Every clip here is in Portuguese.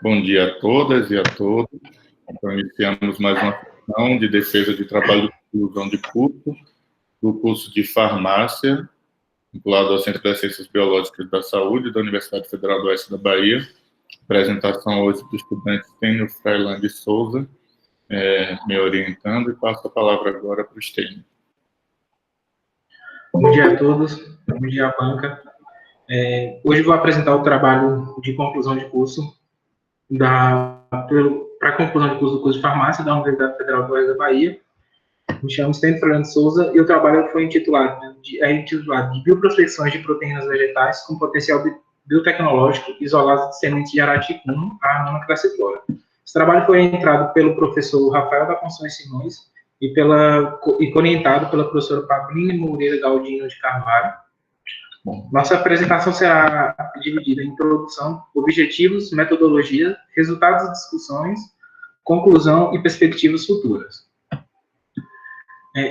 Bom dia a todas e a todos. Então, iniciamos mais uma sessão de defesa de trabalho de conclusão de curso, do curso de farmácia, vinculado ao Centro das Ciências Biológicas e da Saúde, da Universidade Federal do Oeste da Bahia. Apresentação hoje do estudante Stênio Freilande Souza, me orientando, e passo a palavra agora para o Stênio. Bom dia a todos, bom dia à banca. Hoje vou apresentar o trabalho de conclusão de curso para conclusão de curso do curso de farmácia da Universidade Federal do Oeste da Bahia. Me chamo Stênio Freilande Souza e o trabalho foi intitulado de Bioprospecções de Proteínas Vegetais com Potencial Biotecnológico Isoladas de Sementes de Araticum, a Anona crassiflora. Esse trabalho foi entrado pelo professor Rafael da Conceição Simões e orientado pela professora Pablina Moreira Galdino de Carvalho. Bom, nossa apresentação será dividida em introdução, objetivos, metodologia, resultados de discussões, conclusão e perspectivas futuras.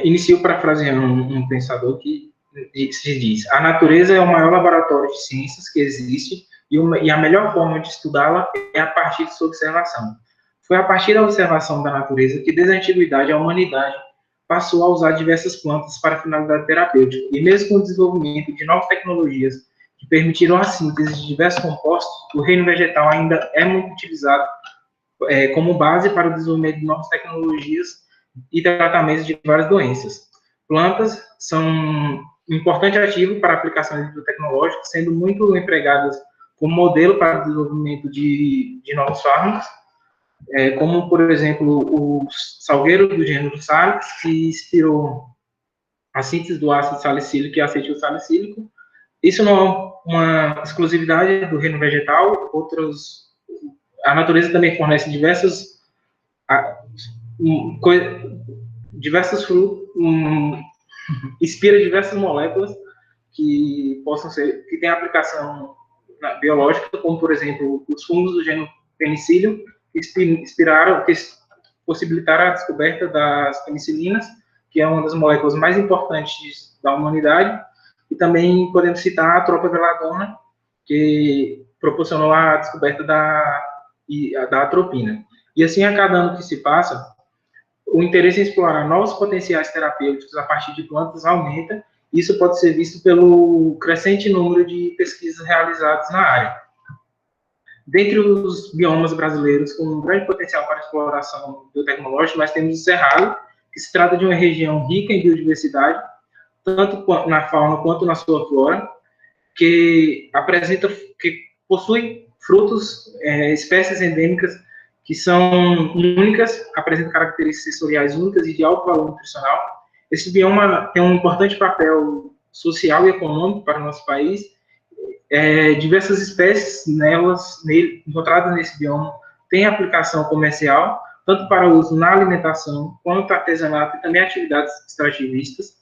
Inicio parafraseando um pensador que se diz: a natureza é o maior laboratório de ciências que existe e a melhor forma de estudá-la é a partir de sua observação. Foi a partir da observação da natureza que, desde a antiguidade, a humanidade passou a usar diversas plantas para finalidade terapêutica, e mesmo com o desenvolvimento de novas tecnologias que permitiram a síntese de diversos compostos, o reino vegetal ainda é muito utilizado como base para o desenvolvimento de novas tecnologias e tratamentos de várias doenças. Plantas são um importante ativo para aplicações biotecnológicas, sendo muito empregadas como modelo para o desenvolvimento de novos fármacos, como, por exemplo, o salgueiro do gênero Salix, que inspirou a síntese do ácido salicílico e acetil salicílico. Isso não é uma exclusividade do reino vegetal. A natureza também fornece diversos frutos, inspira diversas moléculas que têm aplicação biológica, como, por exemplo, os fungos do gênero Penicillium, que possibilitaram a descoberta das penicilinas, que é uma das moléculas mais importantes da humanidade, e também podemos citar a tropa veladona, que proporcionou a descoberta da atropina. E assim, a cada ano que se passa, o interesse em explorar novos potenciais terapêuticos a partir de plantas aumenta, e isso pode ser visto pelo crescente número de pesquisas realizadas na área. Dentre os biomas brasileiros com um grande potencial para exploração biotecnológica, nós temos o Cerrado, que se trata de uma região rica em biodiversidade, tanto na fauna quanto na sua flora, que possui frutos, espécies endêmicas que são únicas, apresentam características sensoriais únicas e de alto valor nutricional. Esse bioma tem um importante papel social e econômico para o nosso país. Diversas espécies encontradas nesse bioma têm aplicação comercial, tanto para uso na alimentação, quanto artesanato e também atividades extrativistas.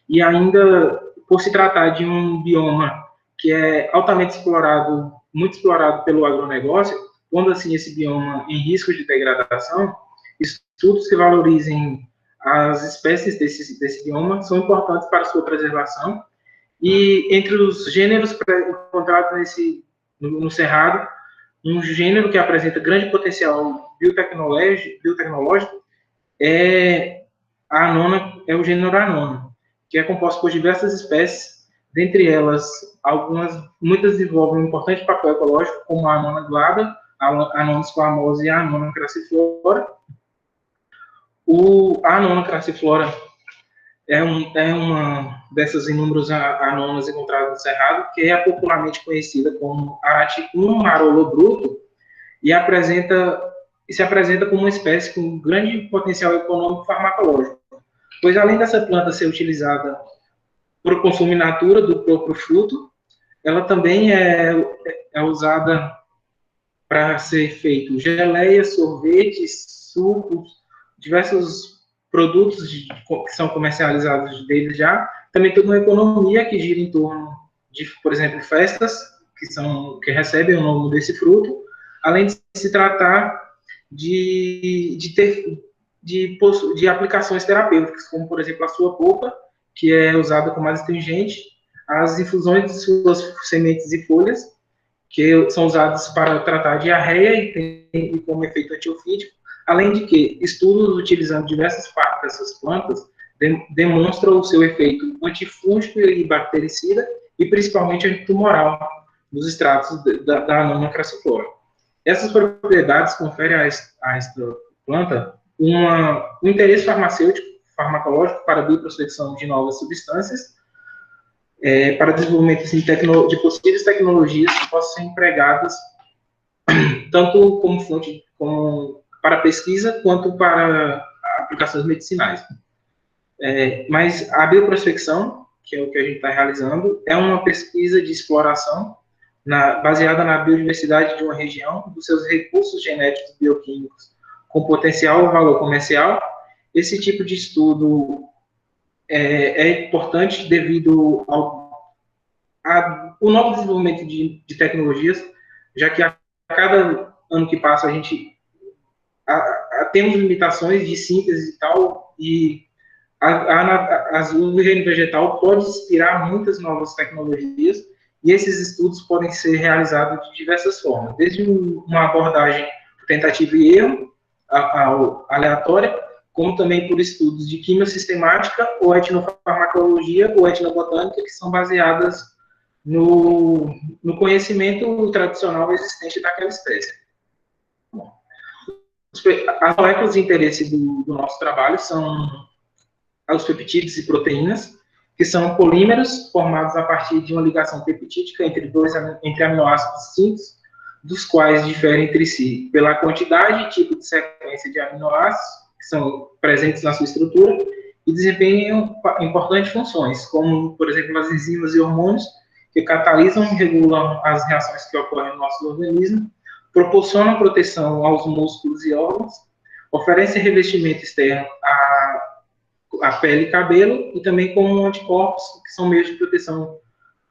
E ainda, por se tratar de um bioma que é altamente explorado, muito explorado pelo agronegócio, quando assim esse bioma em risco de degradação, estudos que valorizem as espécies desse bioma são importantes para sua preservação. E entre os gêneros encontrados no Cerrado, um gênero que apresenta grande potencial biotecnológico é o gênero Anona, que é composto por diversas espécies, dentre elas, muitas desenvolvem um importante papel ecológico, como a Anona glada, a Anona squamosa e a Anona crassiflora. A Anona crassiflora é uma dessas inúmeras anonas encontradas no Cerrado, que é popularmente conhecida como Araticum marolo bruto, e se apresenta como uma espécie com grande potencial econômico farmacológico, pois além dessa planta ser utilizada para o consumo in natura do próprio fruto, ela também é usada para ser feito geleias, sorvetes, sucos, diversos produtos que são comercializados deles já. Também tem uma economia que gira em torno de, por exemplo, festas que recebem o nome desse fruto, além de se tratar de aplicações terapêuticas, como, por exemplo, a sua polpa, que é usada como astringente, as infusões de suas sementes e folhas, que são usados para tratar diarreia e como efeito antiofídico, além de que estudos utilizando diversas partes dessas plantas demonstram o seu efeito antifúngico e bactericida e principalmente antitumoral nos extratos da Anona crassiflora. Essas propriedades conferem a esta planta um interesse farmacológico para a bioprospecção de novas substâncias, para desenvolvimento assim, de possíveis tecnologias que possam ser empregadas tanto como fonte para pesquisa quanto para aplicações medicinais. Mas a bioprospecção, que é o que a gente está realizando, é uma pesquisa de exploração baseada na biodiversidade de uma região, dos seus recursos genéticos bioquímicos com potencial ou valor comercial. Esse tipo de estudo é importante devido ao novo desenvolvimento de tecnologias, já que a cada ano que passa a gente temos limitações de síntese e tal, e o reino vegetal pode inspirar muitas novas tecnologias, e esses estudos podem ser realizados de diversas formas, desde uma abordagem tentativa e erro, aleatória, como também por estudos de química sistemática, ou etnofarmacologia, ou etnobotânica, que são baseadas no conhecimento tradicional existente daquela espécie. As moléculas de interesse do nosso trabalho são os peptídeos e proteínas, que são polímeros formados a partir de uma ligação peptídica entre aminoácidos distintos, dos quais diferem entre si pela quantidade e tipo de sequência de aminoácidos que são presentes na sua estrutura e desempenham importantes funções, como, por exemplo, as enzimas e hormônios que catalisam e regulam as reações que ocorrem no nosso organismo, proporcionam proteção aos músculos e órgãos, oferecem revestimento externo à pele e cabelo, e também como anticorpos, que são meios de proteção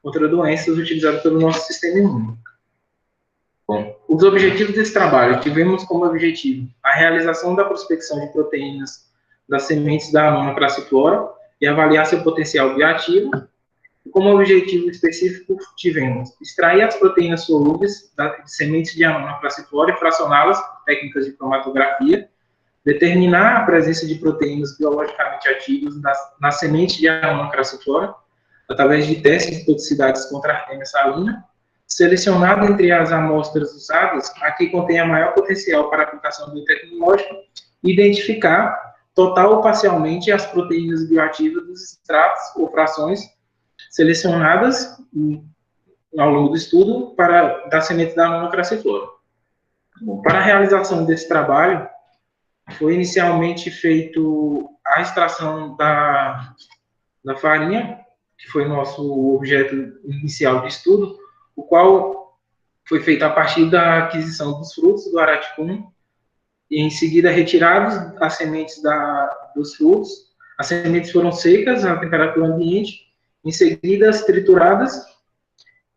contra doenças utilizados pelo nosso sistema imune. Bom, os objetivos desse trabalho, tivemos como objetivo a realização da prospecção de proteínas das sementes da Anona crassiflora e avaliar seu potencial bioativo. Como objetivo específico, tivemos extrair as proteínas solúveis de sementes de Anona crassiflora e fracioná-las por técnicas de cromatografia, determinar a presença de proteínas biologicamente ativas nas sementes de Anona crassiflora, através de testes de toxicidades contra a Artemia salina, selecionar entre as amostras usadas a que contém a maior potencial para aplicação biotecnológica, e identificar, total ou parcialmente, as proteínas bioativas dos extratos ou frações selecionadas ao longo do estudo das sementes da Anona crassiflora. Para a realização desse trabalho, foi inicialmente feito a extração da farinha, que foi nosso objeto inicial de estudo, o qual foi feito a partir da aquisição dos frutos do araticum, e em seguida retirados as sementes dos frutos. As sementes foram secas à temperatura ambiente, em seguida trituradas,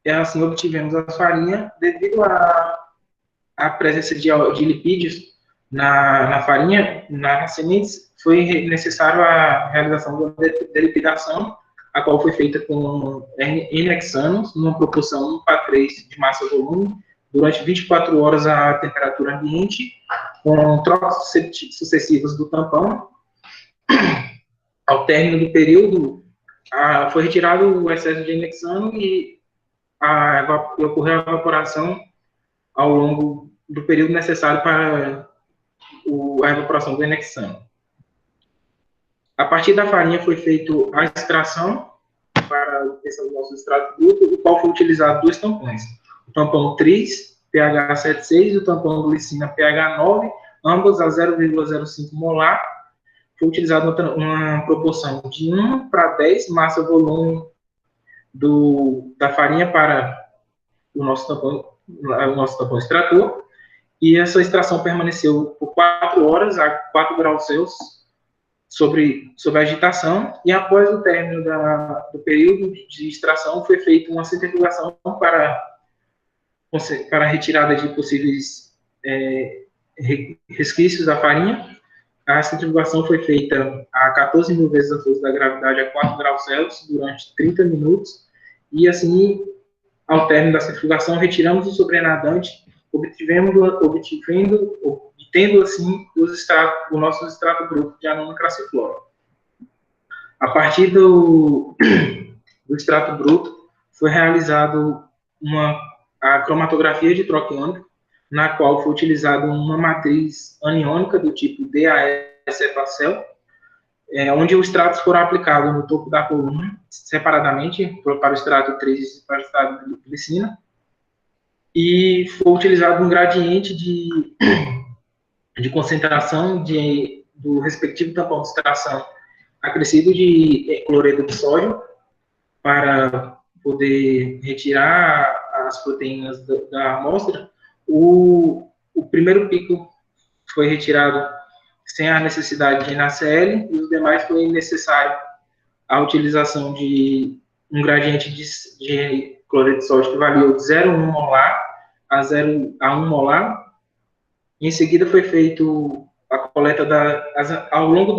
e assim obtivemos a farinha. Devido à presença de lipídios na farinha, nas sementes, foi necessário a realização da delipidação, a qual foi feita com N hexanos, numa proporção 1:3 de massa-volume, durante 24 horas à temperatura ambiente, com trocas sucessivas do tampão. Ao término do período, foi retirado o excesso de N hexano e ocorreu a evaporação ao longo do período necessário para a evaporação do N hexano. A partir da farinha foi feita a extração para a obtenção do nosso extrato bruto, o qual foi utilizado 2 tampões. O tampão Tris, pH 7,6, e o tampão glicina, pH 9, ambos a 0,05 molar. Foi utilizado uma proporção de 1:10 massa-volume da farinha para o nosso tampão extrator. E essa extração permaneceu por 4 horas a 4 graus Celsius sobre agitação, e após o término do período de extração foi feita uma centrifugação para a retirada de possíveis resquícios da farinha. A centrifugação foi feita a 14.000 vezes a força da gravidade a 4 graus Celsius durante 30 minutos, e assim ao término da centrifugação, retiramos o sobrenadante, obtendo assim o nosso extrato bruto de anônimo crassiflora. A partir do extrato bruto, foi realizado a cromatografia de troca iônica, na qual foi utilizada uma matriz aniônica do tipo DAS-Epacel, onde os extratos foram aplicados no topo da coluna, separadamente, para o extrato 3 e para o extrato de glicina, e foi utilizado um gradiente de concentração do respectivo tampão de extração acrescido de cloreto de sódio para poder retirar as proteínas da amostra. O primeiro pico foi retirado sem a necessidade de NaCl, e os demais foi necessário a utilização de um gradiente de cloreto de sódio que variou de 0,1 molar a 1 molar. Em seguida foi feito a coleta ao longo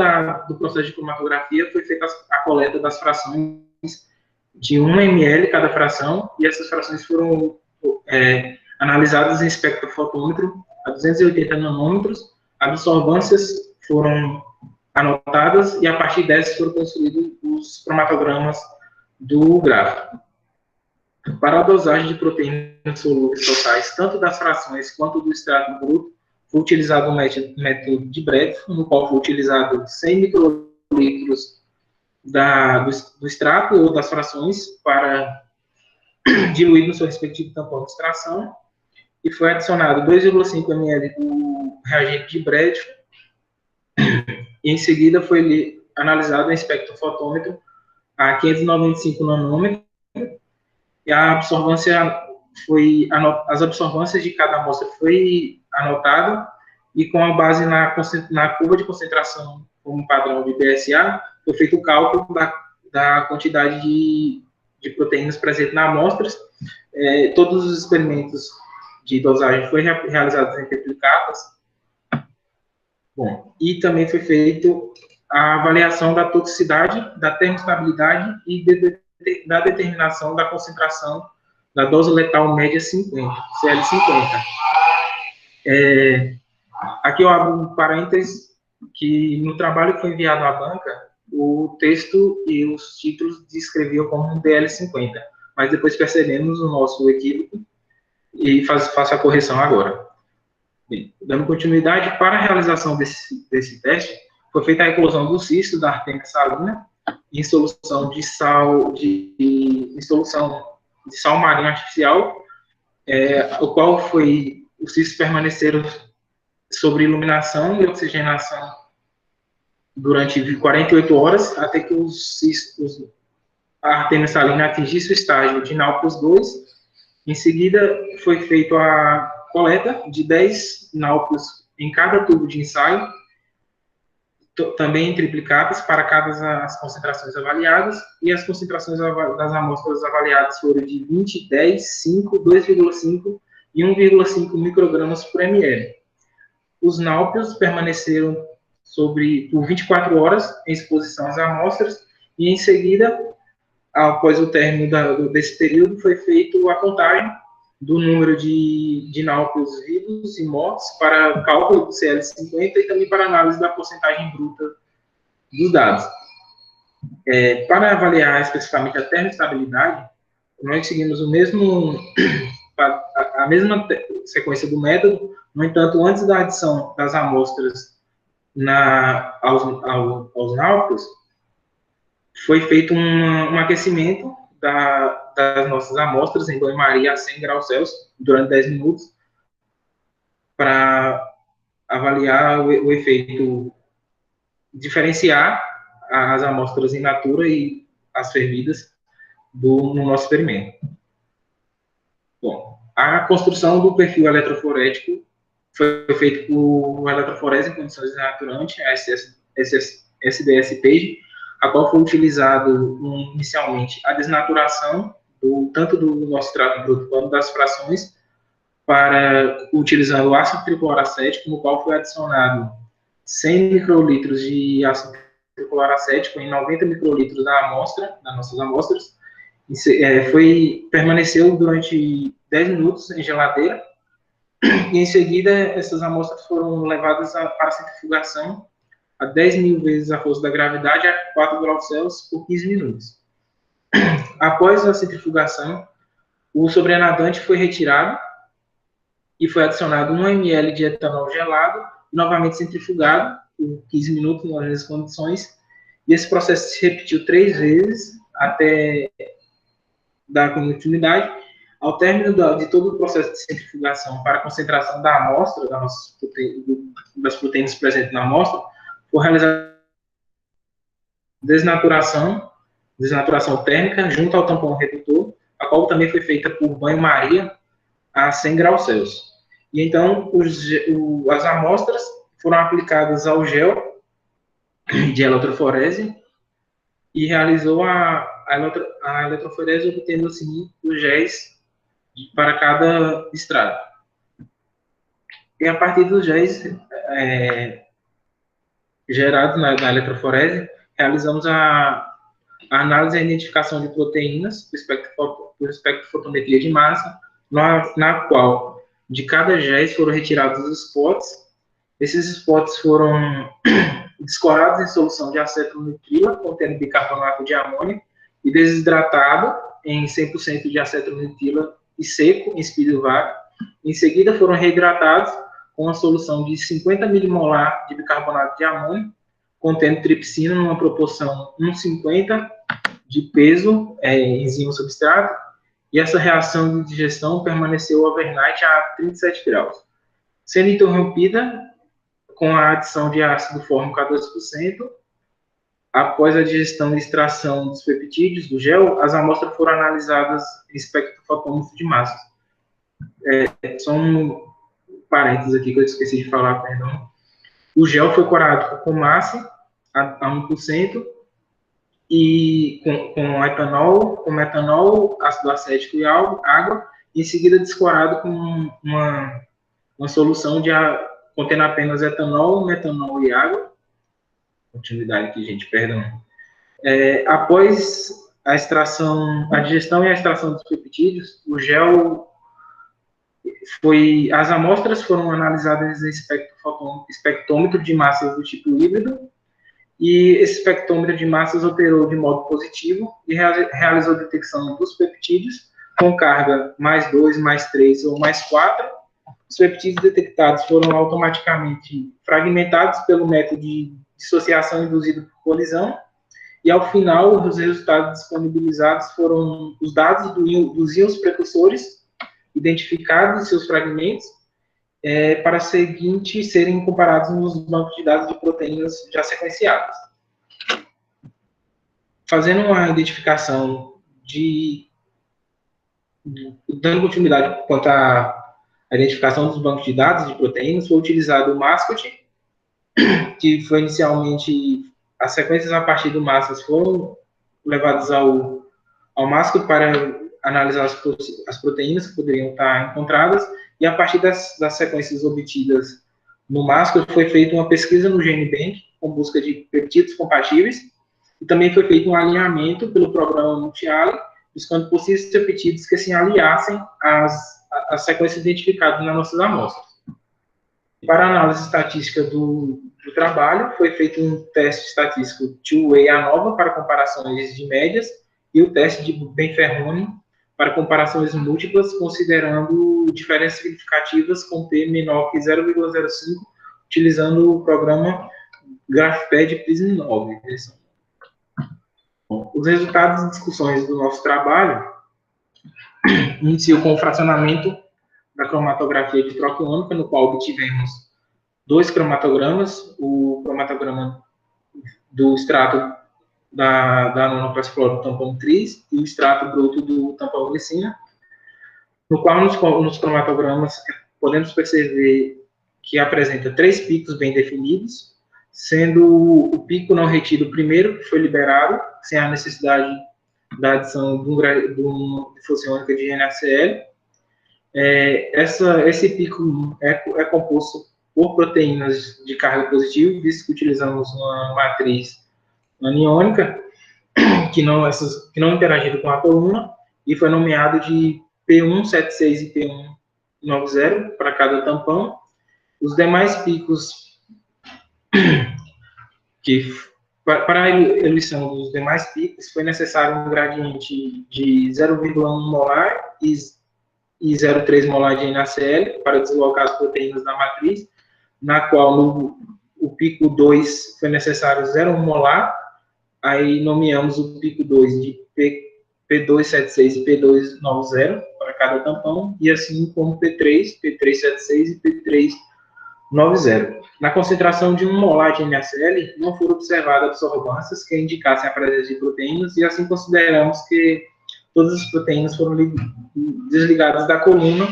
do processo de cromatografia, foi feita a coleta das frações de 1 ml cada fração, e essas frações foram analisadas em espectrofotômetro a 280 nanômetros. Absorvâncias foram anotadas, e a partir dessas foram construídos os cromatogramas do gráfico. Para a dosagem de proteínas solúveis totais, tanto das frações quanto do extrato bruto, foi utilizado o método de Bredford, no qual foi utilizado 100 microlitros do extrato ou das frações para diluir no seu respectivo tampão de extração, e foi adicionado 2,5 ml do reagente de Bredford, e em seguida foi analisado em espectrofotômetro a 595 nanômetros, e as absorvâncias de cada amostra foi anotada, e com a base na curva de concentração como padrão de BSA, foi feito o cálculo da quantidade de proteínas presentes na amostra. Todos os experimentos de dosagem foram realizados em triplicatas. Bom, e também foi feito a avaliação da toxicidade, da termostabilidade e da determinação da concentração da dose letal média 50, CL50. Aqui eu abro um parênteses, que no trabalho que foi enviado à banca, o texto e os títulos descreviam como um DL50, mas depois percebemos o nosso equívoco e faço a correção agora. Bem, dando continuidade, para a realização desse teste, foi feita a eclosão do cisto da artêmia salina em solução de sal marinho artificial, o qual os cistos permaneceram sobre iluminação e oxigenação durante 48 horas, até que a artêmia salina atingisse o estágio de Nauplus 2. Em seguida, foi feita a coleta de 10 Nauplus em cada tubo de ensaio, também em triplicatas para cada as concentrações avaliadas, e as concentrações das amostras avaliadas foram de 20, 10, 5, 2,5 e 1,5 microgramas por ml. Os Nauplus permaneceram por 24 horas em exposição às amostras, e em seguida, após o término desse período, foi feita a contagem do número de Nauplus vivos e mortos para cálculo do CL50 e também para análise da porcentagem bruta dos dados. Para avaliar especificamente a termostabilidade, nós seguimos a mesma sequência do método. No entanto, antes da adição das amostras aos Nauplus, foi feito um aquecimento das nossas amostras em banho-maria a 100 graus Celsius durante 10 minutos, para avaliar o efeito, diferenciar as amostras in natura e as fervidas no nosso experimento. Bom, a construção do perfil eletroforético foi feita por eletroforese em condições desnaturantes, a SDS-PAGE, a qual foi utilizado inicialmente a desnaturação tanto do nosso extrato bruto quanto das frações, utilizando o ácido tricloracético, no qual foi adicionado 100 microlitros de ácido tricloracético em 90 microlitros das nossas amostras. Permaneceu durante 10 minutos em geladeira, e em seguida essas amostras foram levadas para a centrifugação a 10.000 vezes a força da gravidade a 4 graus Celsius por 15 minutos. Após a centrifugação, o sobrenadante foi retirado e foi adicionado 1 ml de etanol gelado e novamente centrifugado por 15 minutos nas mesmas condições, e esse processo se repetiu 3 vezes até dar continuidade. Ao término de todo o processo de centrifugação para a concentração da amostra, das proteínas presentes na amostra, foi realizada desnaturação térmica junto ao tampão redutor, a qual também foi feita por banho-maria a 100 graus Celsius. E então, as amostras foram aplicadas ao gel de eletroforese e realizou a eletroforese, obtendo assim os géis para cada estrato. E a partir dos géis gerados na eletroforese, realizamos a análise e identificação de proteínas por espectrofotometria de massa, na qual de cada géis foram retirados os spots. Esses spots foram descorados em solução de acetonitrila, contendo bicarbonato de amônio, e desidratado em 100% de acetonitrila e seco, em espírito vago. Em seguida, foram reidratados com uma solução de 50 milimolar de bicarbonato de amônio, contendo tripsina numa proporção 1,50 de peso, enzima substrato, e essa reação de digestão permaneceu overnight a 37 graus, sendo interrompida com a adição de ácido fórmico a 2%. Após a digestão e extração dos peptídeos do gel, as amostras foram analisadas em espectrofotômetro de massas. Só um parênteses aqui que eu esqueci de falar, perdão. O gel foi corado com massa a 1%, e com etanol, com metanol, ácido acético e água, e em seguida descorado com uma solução contendo apenas etanol, metanol e água. Continuidade aqui, gente, perdão. Após a digestão e a extração dos peptídeos, o gel as amostras foram analisadas em espectrômetro de massas do tipo híbrido, e esse espectrômetro de massas operou de modo positivo e realizou a detecção dos peptídeos com carga +2, +3 ou +4. Os peptídeos detectados foram automaticamente fragmentados pelo método de dissociação induzida por colisão, e ao final os resultados disponibilizados foram os dados dos íons precursores identificados em seus fragmentos, para seguinte serem comparados nos bancos de dados de proteínas já sequenciadas. Fazendo uma identificação dando continuidade quanto à identificação dos bancos de dados de proteínas, foi utilizado o MASCOT, que foi inicialmente, as sequências a partir do MASCOT foram levadas ao MASCOT para analisar as proteínas que poderiam estar encontradas, e a partir das sequências obtidas no MASCOT foi feita uma pesquisa no GenBank com busca de peptídeos compatíveis, e também foi feito um alinhamento pelo programa Multiali, buscando possíveis peptídeos que se aliassem às sequências identificadas nas nossas amostras. Para a análise estatística do trabalho, foi feito um teste estatístico two-way ANOVA para comparações de médias, e o teste de Benferroni para comparações múltiplas, considerando diferenças significativas com P menor que 0,05, utilizando o programa GraphPad Prism 9. Bom, os resultados e discussões do nosso trabalho iniciam com o fracionamento da cromatografia de troca iônica, no qual obtivemos 2 cromatogramas, o cromatograma do extrato da nanoplastflora do tampão tris e o extrato bruto do tampão glicina, no qual nos cromatogramas podemos perceber que apresenta 3 picos bem definidos, sendo o pico não retido primeiro, que foi liberado, sem a necessidade da adição de uma difusão iônica de NaCl. Esse pico é composto por proteínas de carga positiva, visto que utilizamos uma matriz aniônica, que não interagiram com a coluna, e foi nomeado de P176 e P190 para cada tampão. Os demais picos para a eluição dos demais picos, foi necessário um gradiente de 0,1 molar e 0,3 molar de NaCl para deslocar as proteínas da matriz, na qual o pico 2 foi necessário 0,1 molar, aí nomeamos o pico 2 de P276 e P290 para cada tampão, e assim como P3, P376 e P390. Na concentração de 1 molar de NaCl, não foram observadas absorvâncias que indicassem a presença de proteínas, e assim consideramos que todas as proteínas foram desligadas da coluna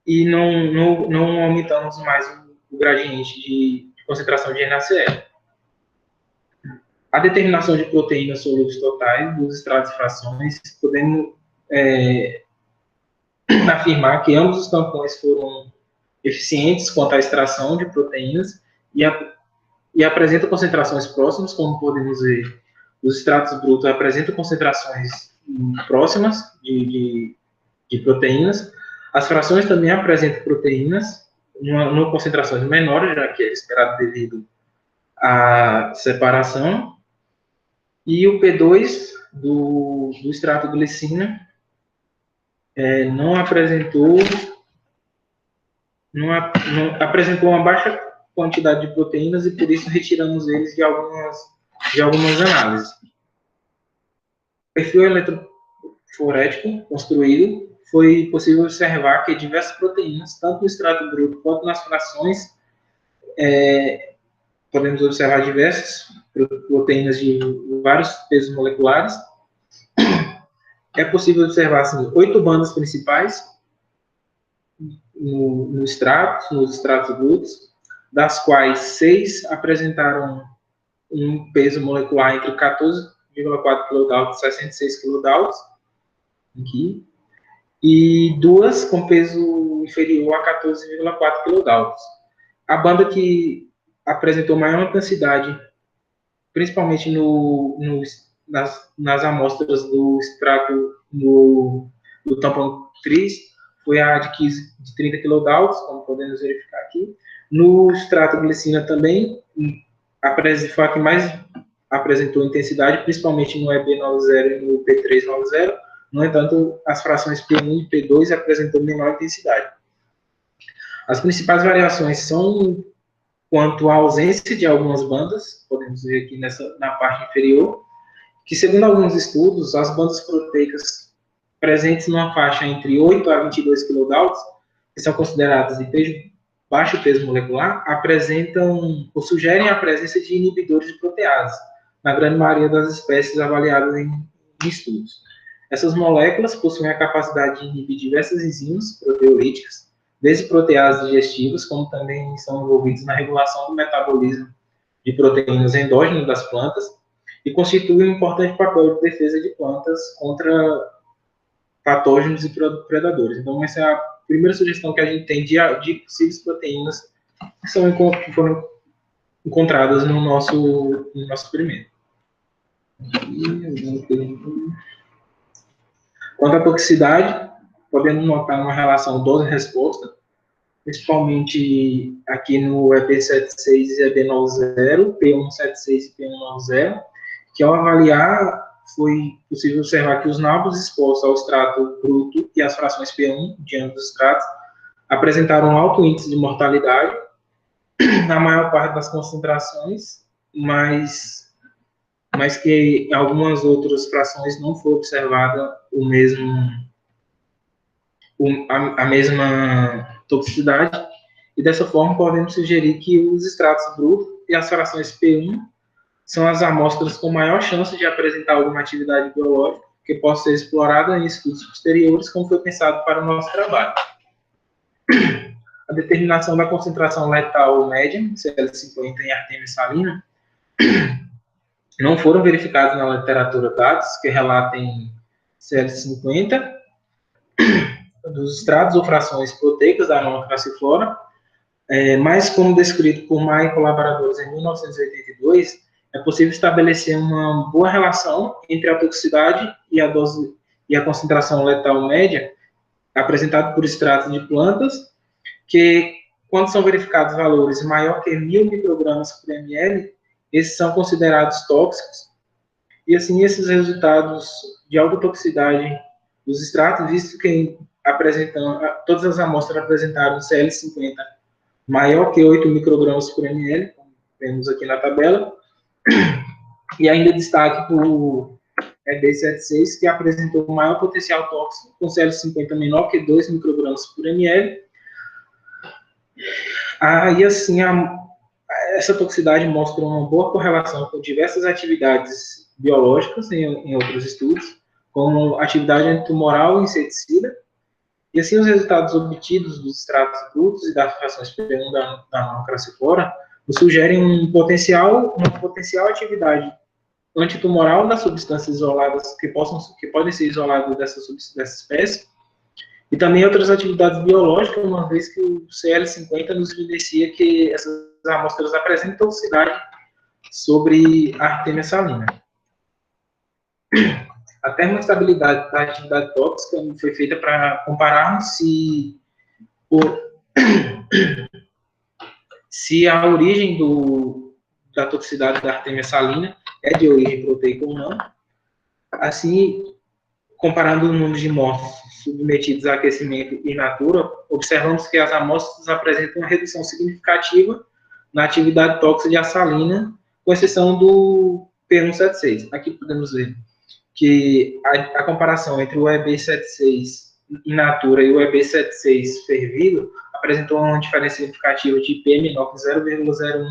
e não aumentamos mais o gradiente de concentração de NaCl. A determinação de proteínas solúveis totais dos extratos e frações, podemos afirmar que ambos os tampões foram eficientes quanto à extração de proteínas e apresentam concentrações próximas, como podemos ver. Os extratos brutos apresentam concentrações próximas de proteínas. As frações também apresentam proteínas, em concentrações menores, já que é esperado devido à separação. E o P2 do extrato glicina não apresentou uma baixa quantidade de proteínas, e por isso retiramos eles de algumas análises. O perfil eletroforético construído, foi possível observar que diversas proteínas, tanto no extrato bruto quanto nas frações, podemos observar diversas proteínas de vários pesos moleculares. É possível observar assim, 8 bandas principais nos extratos brutos, das quais 6 apresentaram um peso molecular entre 14,4 kDa e 66 kDa, aqui, e 2 com peso inferior a 14,4 kDa. A banda que apresentou maior intensidade, principalmente nas amostras do extrato do tampão tris, foi a de 30 kDa, como podemos verificar aqui. No extrato glicina também, foi a que mais apresentou intensidade, principalmente no EB90 e no P390. No entanto, as frações P1 e P2 apresentam menor intensidade. As principais variações são quanto à ausência de algumas bandas, podemos ver aqui na parte inferior, que, segundo alguns estudos, as bandas proteicas presentes numa faixa entre 8 a 22 kDa, que são consideradas de baixo peso molecular, apresentam ou sugerem a presença de inibidores de protease, na grande maioria das espécies avaliadas em estudos. Essas moléculas possuem a capacidade de inibir diversas enzimas proteolíticas, desde proteases digestivas, como também são envolvidos na regulação do metabolismo de proteínas endógenas das plantas, e constituem um importante papel de defesa de plantas contra patógenos e predadores. Então, essa é a primeira sugestão que a gente tem de possíveis proteínas que foram encontradas no nosso experimento. Quanto à toxicidade, podemos notar uma relação dose-resposta, principalmente aqui no EP76 e EB90, P176 e P190, que ao avaliar foi possível observar que os nabos expostos ao extrato bruto e as frações P1 de ambos os extratos apresentaram um alto índice de mortalidade na maior parte das concentrações, mas que em algumas outras frações não foi observada a mesma toxicidade, e dessa forma podemos sugerir que os extratos brutos e as frações P1 são as amostras com maior chance de apresentar alguma atividade biológica que possa ser explorada em estudos posteriores, como foi pensado para o nosso trabalho. A determinação da concentração letal média, CL50 em artémia salina, não foram verificados na literatura dados que relatem CL50 dos extratos ou frações proteicas da nona crassiflora, mas como descrito por Mai e colaboradores em 1982, é possível estabelecer uma boa relação entre a toxicidade e a dose e a concentração letal média apresentada por extratos de plantas, que quando são verificados valores maior que 1.000 microgramas por ml, esses são considerados tóxicos. E assim, esses resultados de alta toxicidade dos extratos, visto que todas as amostras apresentaram CL50 maior que 8 microgramas por ml, como vemos aqui na tabela, e ainda destaque para o EB76, que apresentou o maior potencial tóxico, com CL50 menor que 2 microgramas por ml. E assim, essa toxicidade mostra uma boa correlação com diversas atividades biológicas em outros estudos, como atividade antitumoral e inseticida. E assim, os resultados obtidos dos extratos brutos e das frações P1 da nonacraciflora sugerem uma potencial atividade antitumoral das substâncias isoladas que podem ser isoladas dessa espécie, e também outras atividades biológicas, uma vez que o CL50 nos evidencia que essas amostras apresentam toxicidade sobre a Artemia salina. A termoestabilidade da atividade tóxica foi feita para compararmos se a origem da toxicidade da Artemia salina é de origem proteica ou não. Assim, comparando o número de mortes submetidos a aquecimento in natura, observamos que as amostras apresentam uma redução significativa na atividade tóxica de assalina, com exceção do P176. Aqui podemos ver que a comparação entre o EB76 in natura e o EB76 fervido apresentou uma diferença significativa de P menor que 0,01.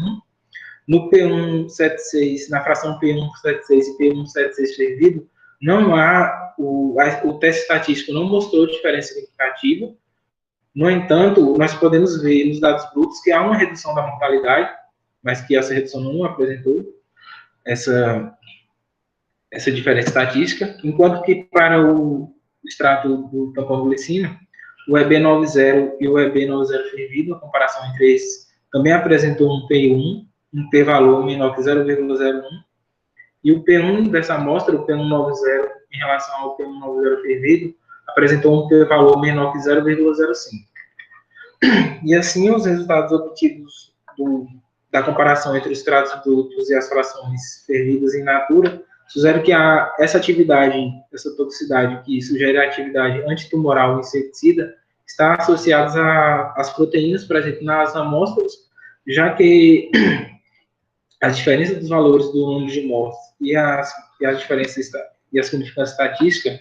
No P176, na fração P176 e P176 fervido, não há, o teste estatístico não mostrou diferença significativa. No entanto, nós podemos ver nos dados brutos que há uma redução da mortalidade, mas que essa redução não apresentou essa diferença estatística, enquanto que para o extrato do tampão glicina, o EB90 e o EB90 fervido, a comparação entre esses, também apresentou um P1, um P-valor menor que 0,01, e o P1 dessa amostra, o P190, em relação ao P190 fervido, apresentou um P-valor menor que 0,05. E assim, os resultados obtidos da comparação entre os extratos brutos e as frações fervidas in natura sugerem que essa toxicidade que sugere a atividade antitumoral e inseticida está associada às proteínas presentes nas amostras, já que as diferenças dos valores do número de mortes e as diferenças e a significância estatística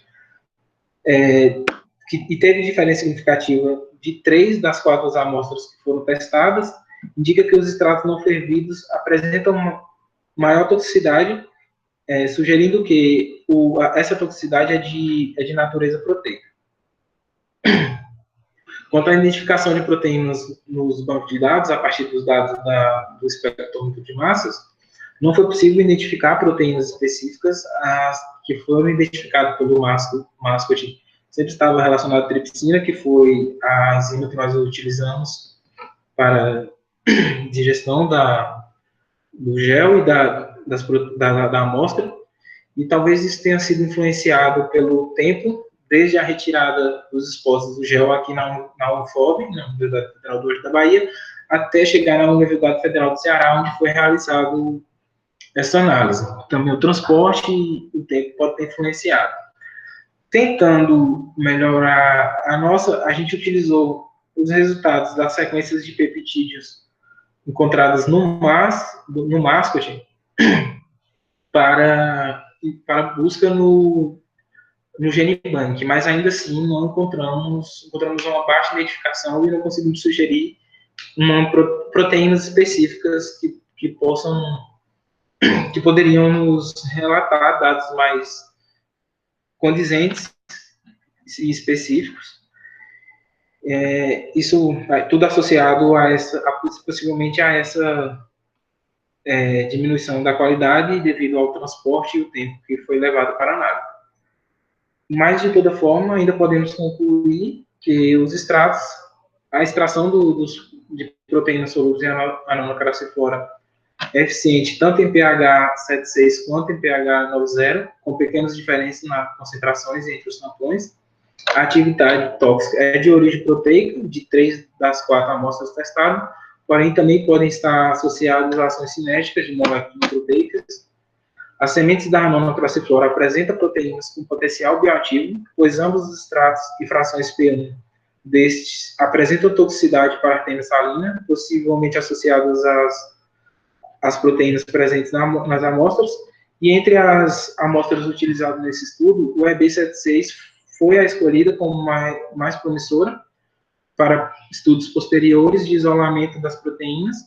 e teve diferença significativa de 3 das 4 amostras que foram testadas, indica que os extratos não fervidos apresentam uma maior toxicidade, sugerindo que essa toxicidade é de natureza proteica. Quanto à identificação de proteínas nos bancos de dados, a partir dos dados do espectrômetro de massas, não foi possível identificar proteínas específicas. As que foram identificadas pelo Mascot sempre estava relacionado à tripsina, que foi a enzima que nós utilizamos para digestão do gel e da amostra, e talvez isso tenha sido influenciado pelo tempo, desde a retirada dos expostos do gel aqui na UFOB, na Universidade Federal do Oeste da Bahia, até chegar na Universidade Federal do Ceará, onde foi realizado essa análise. Também o transporte e o tempo pode ter influenciado. Tentando melhorar a gente utilizou os resultados das sequências de peptídeos encontradas no Mascot para busca no GenBank, mas ainda assim não encontramos uma baixa identificação e não conseguimos sugerir proteínas específicas que poderiam nos relatar dados mais condizentes e específicos. Isso tudo associado possivelmente a essa diminuição da qualidade devido ao transporte e o tempo que foi levado para a análise. Mas, de toda forma, ainda podemos concluir que a extração de proteínas solúveis em Anomaly crassiflora eficiente tanto em pH 7,6 quanto em pH 9,0, com pequenas diferenças nas concentrações entre os tampões. A atividade tóxica é de origem proteica, de 3 das 4 amostras testadas, porém também podem estar associadas a ações cinéticas de moléculas proteicas. As sementes da Annona crassiflora apresentam proteínas com potencial bioativo, pois ambos os extratos e frações P1 destes apresentam toxicidade para a artémia salina, possivelmente associadas às proteínas presentes nas amostras, e entre as amostras utilizadas nesse estudo, o EB76 foi a escolhida como mais promissora para estudos posteriores de isolamento das proteínas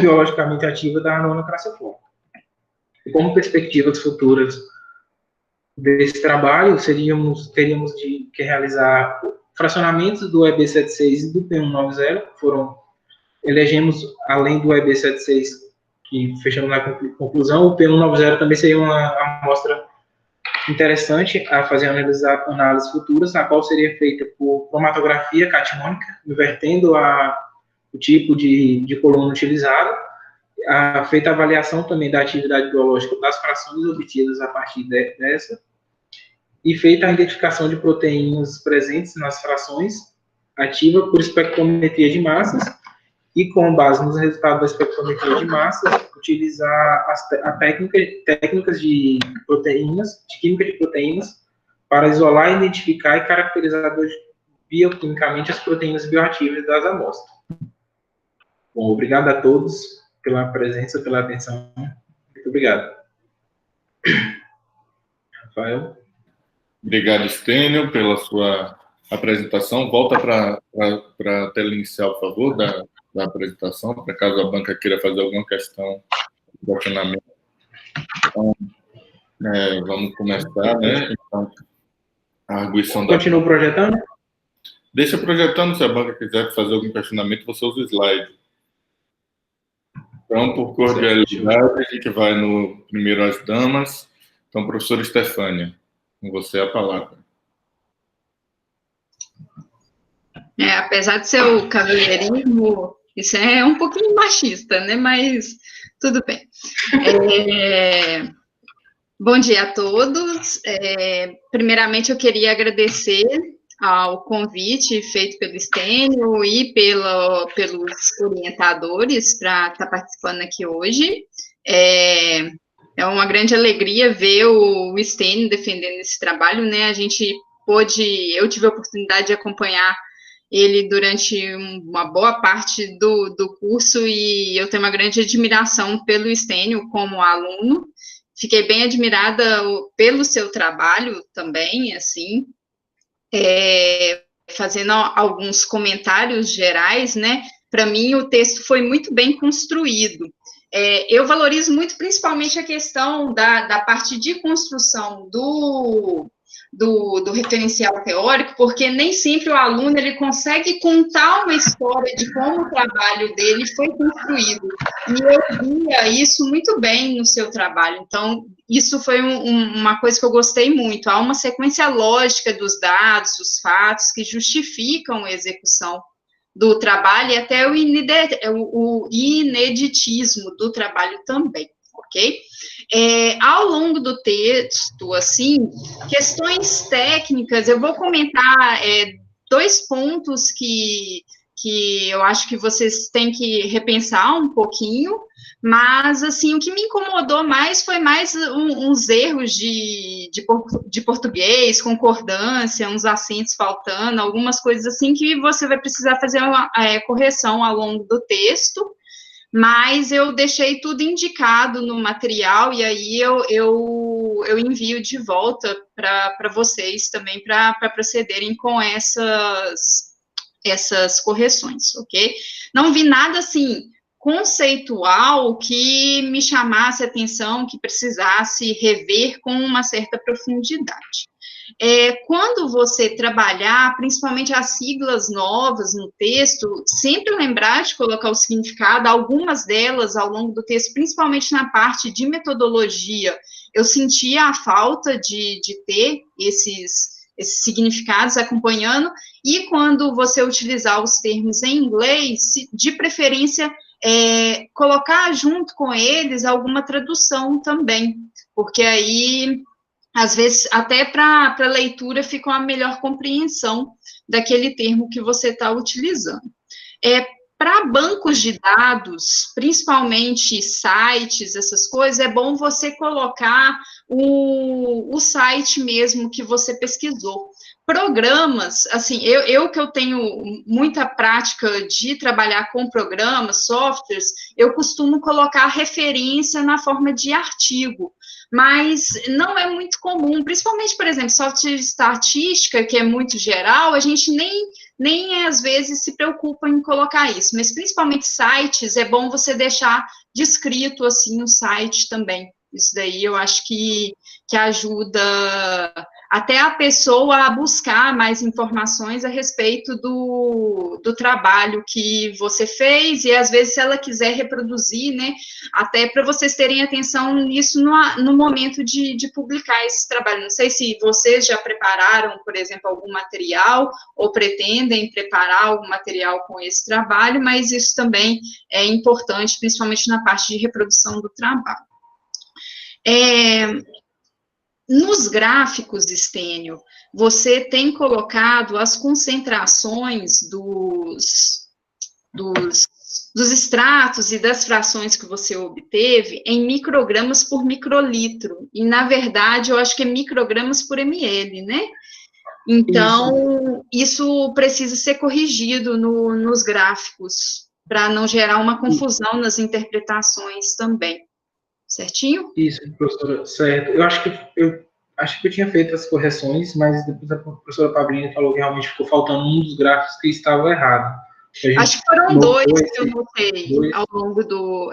biologicamente ativas da Annona crassiflora. E como perspectivas futuras desse trabalho, teríamos que realizar fracionamentos do EB76 e do P190, elegemos, além do EB76, que fechamos na conclusão, o P190 também seria uma amostra interessante a fazer análises futuras, a qual seria feita por cromatografia cationônica, invertendo o tipo de coluna utilizada, feita a avaliação também da atividade biológica das frações obtidas a partir dessa, e feita a identificação de proteínas presentes nas frações ativa por espectrometria de massas, e com base nos resultados da espectrometria de massas, utilizar técnicas de proteínas, de química de proteínas, para isolar, identificar e caracterizar bioquimicamente as proteínas bioativas das amostras. Bom, obrigado a todos pela presença, pela atenção. Muito obrigado. Rafael? Obrigado, Stênio, pela sua apresentação. Volta para a tela inicial, por favor, da apresentação, para caso a banca queira fazer alguma questão, questionamento. Então, vamos começar, né? Então, a arguição da... Continua projetando? Deixa projetando, se a banca quiser fazer algum questionamento, você usa o slide. Então, por cordialidade, a gente vai no primeiro as damas. Então, professora Estefânia, com você a palavra. Apesar de ser o cavalheirismo, isso é um pouquinho machista, né? Mas tudo bem. Bom dia a todos. Primeiramente, eu queria agradecer ao convite feito pelo Stênio e pelos orientadores para estar participando aqui hoje. É uma grande alegria ver o Stênio defendendo esse trabalho, né? Eu tive a oportunidade de acompanhar ele durante uma boa parte do curso e eu tenho uma grande admiração pelo Stênio como aluno. Fiquei bem admirada pelo seu trabalho também, assim, fazendo alguns comentários gerais, né? Para mim, o texto foi muito bem construído. Eu valorizo muito, principalmente, a questão da parte de construção do referencial teórico, porque nem sempre o aluno ele consegue contar uma história de como o trabalho dele foi construído. E eu via isso muito bem no seu trabalho. Então, isso foi uma coisa que eu gostei muito. Há uma sequência lógica dos dados, dos fatos, que justificam a execução do trabalho e até o ineditismo do trabalho também, ok? Ao longo do texto, assim, questões técnicas, eu vou comentar 2 pontos que eu acho que vocês têm que repensar um pouquinho, mas, assim, o que me incomodou mais foi mais uns erros de português, concordância, uns acentos faltando, algumas coisas assim que você vai precisar fazer uma correção ao longo do texto, mas eu deixei tudo indicado no material e aí eu envio de volta para vocês também para procederem com essas correções, ok? Não vi nada, assim, conceitual que me chamasse a atenção, que precisasse rever com uma certa profundidade. Quando você trabalhar, principalmente as siglas novas no texto, sempre lembrar de colocar o significado, algumas delas ao longo do texto, principalmente na parte de metodologia, eu sentia a falta de ter esses significados acompanhando, e quando você utilizar os termos em inglês, de preferência, colocar junto com eles alguma tradução também, porque aí, às vezes, até para a leitura fica uma melhor compreensão daquele termo que você está utilizando. Para bancos de dados, principalmente sites, essas coisas, é bom você colocar o site mesmo que você pesquisou. Programas, assim, eu que eu tenho muita prática de trabalhar com programas, softwares, eu costumo colocar referência na forma de artigo, mas não é muito comum, principalmente, por exemplo, software de estatística, que é muito geral, a gente nem às vezes se preocupa em colocar isso, mas principalmente sites, é bom você deixar descrito, assim, o site também. Isso daí eu acho que ajuda até a pessoa a buscar mais informações a respeito do trabalho que você fez, e às vezes se ela quiser reproduzir, né, até para vocês terem atenção nisso no momento de publicar esse trabalho. Não sei se vocês já prepararam, por exemplo, algum material, ou pretendem preparar algum material com esse trabalho, mas isso também é importante, principalmente na parte de reprodução do trabalho. Nos gráficos, Stênio, você tem colocado as concentrações dos extratos e das frações que você obteve em microgramas por microlitro, e, na verdade, eu acho que é microgramas por ml, né? Então, isso precisa ser corrigido nos gráficos, para não gerar uma confusão nas interpretações também. Certinho? Isso, professora, certo. Eu acho que eu tinha feito as correções, mas depois a professora Pablini falou que realmente ficou faltando um dos gráficos que estava errado. Acho que foram dois que eu notei ao longo do...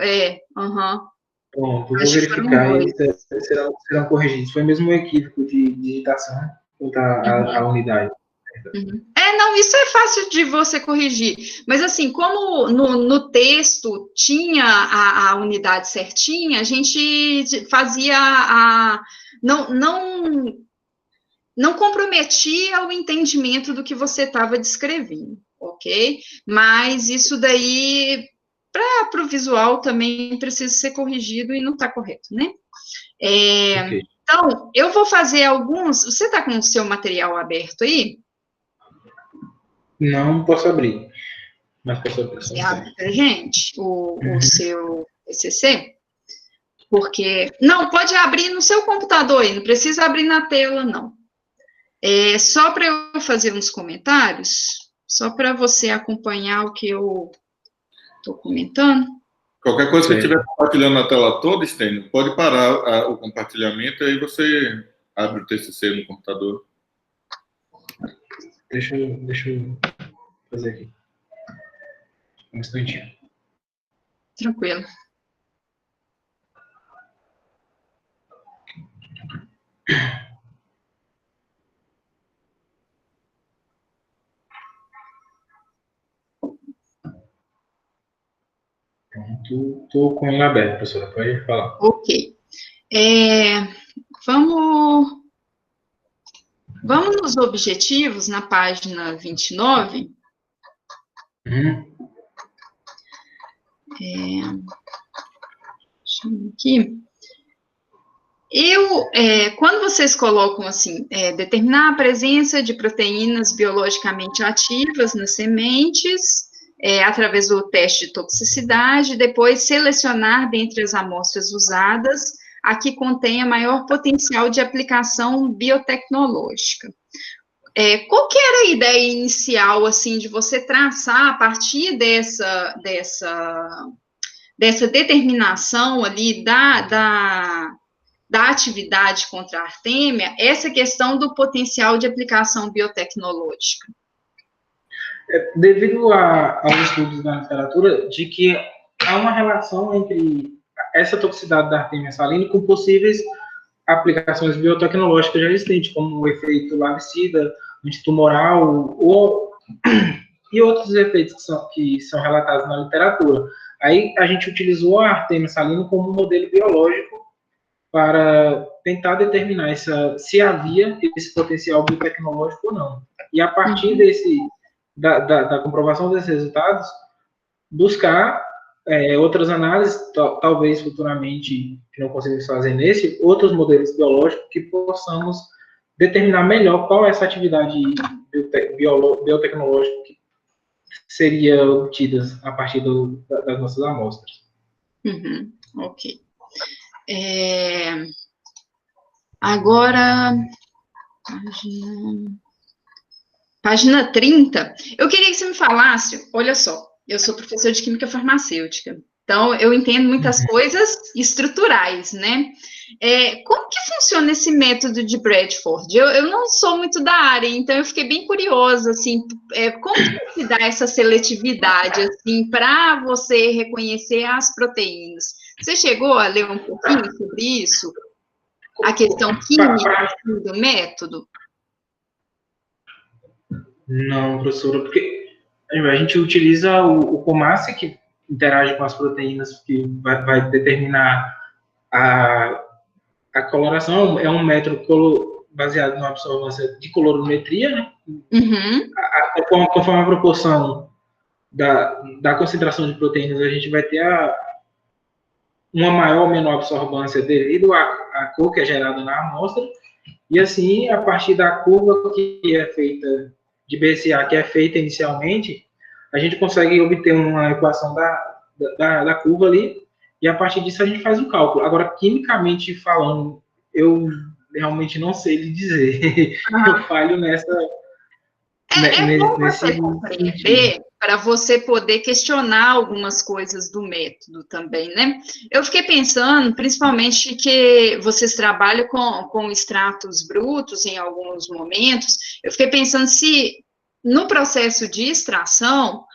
Pronto, eu vou verificar e serão corrigidos. Foi mesmo um equívoco de digitação quanto à unidade. Uhum. Não, isso é fácil de você corrigir, mas assim, como no texto tinha a unidade certinha, a gente fazia não comprometia o entendimento do que você estava descrevendo, ok? Mas isso daí, para o visual, também precisa ser corrigido e não está correto, né? Okay. Então, eu vou fazer alguns... Você está com o seu material aberto aí? Não posso abrir. Mas posso abrir. Você abre para gente o seu TCC? Porque... Não, pode abrir no seu computador aí, não precisa abrir na tela, não. Só para eu fazer uns comentários, só para você acompanhar o que eu estou comentando. Qualquer coisa que estiver compartilhando na tela toda, Stênio, pode parar o compartilhamento e aí você abre o TCC no computador. Deixa eu fazer aqui. Um instantinho. Tranquilo. Pronto, estou com ele aberto, professora, pode falar. Ok. Vamos nos objetivos, na página 29. Deixa eu ver aqui. Quando vocês colocam assim, determinar a presença de proteínas biologicamente ativas nas sementes, através do teste de toxicidade, depois selecionar dentre as amostras usadas a que contém a maior potencial de aplicação biotecnológica. Qual que era a ideia inicial, assim, de você traçar a partir dessa determinação ali da atividade contra a artêmia, essa questão do potencial de aplicação biotecnológica? Devido aos estudos da literatura, de que há uma relação entre essa toxicidade da artêmia salina com possíveis aplicações biotecnológicas já existentes, como o efeito larvicida, antitumoral, e outros efeitos que são relatados na literatura. Aí a gente utilizou a artêmia salina como um modelo biológico para tentar determinar se havia esse potencial biotecnológico ou não. E a partir da comprovação desses resultados, buscar outras análises, talvez futuramente, que não conseguimos fazer nesse, outros modelos biológicos que possamos determinar melhor qual é essa atividade biotecnológica que seria obtida a partir das nossas amostras. Uhum, ok. Agora, página 30, eu queria que você me falasse, olha só, eu sou professora de química farmacêutica, então eu entendo muitas coisas estruturais, né? Como que funciona esse método de Bradford? Eu não sou muito da área, então eu fiquei bem curiosa, assim, como que se dá essa seletividade, assim, para você reconhecer as proteínas? Você chegou a ler um pouquinho sobre isso? A questão química do método? Não, professora, porque a gente utiliza o COMASSE, que interage com as proteínas, que vai determinar a coloração. É um método baseado na absorvância de colorimetria, né? Uhum. Conforme a proporção da concentração de proteínas, a gente vai ter uma maior ou menor absorvância devido à cor que é gerada na amostra, e assim, a partir da curva que é feita, de BCA, que é feita inicialmente, a gente consegue obter uma equação da curva ali, e a partir disso a gente faz um cálculo. Agora, quimicamente falando, eu realmente não sei lhe dizer. Eu falho nessa... bom você compreender para você poder questionar algumas coisas do método também, né? Eu fiquei pensando, principalmente, que vocês trabalham com extratos brutos em alguns momentos, eu fiquei pensando se no processo de extração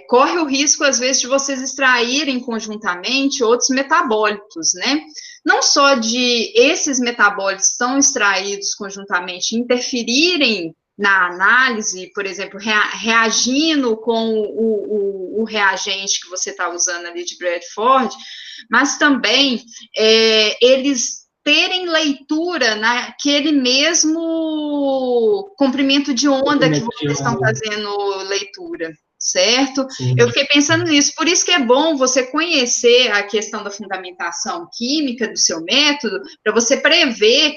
corre o risco, às vezes, de vocês extraírem conjuntamente outros metabólitos, né? Não só de esses metabólitos que são extraídos conjuntamente interferirem na análise, por exemplo, reagindo com o reagente que você está usando ali de Bradford, mas também eles terem leitura naquele mesmo comprimento de onda que vocês estão fazendo leitura, certo? Sim. Eu fiquei pensando nisso, por isso que é bom você conhecer a questão da fundamentação química do seu método, para você prever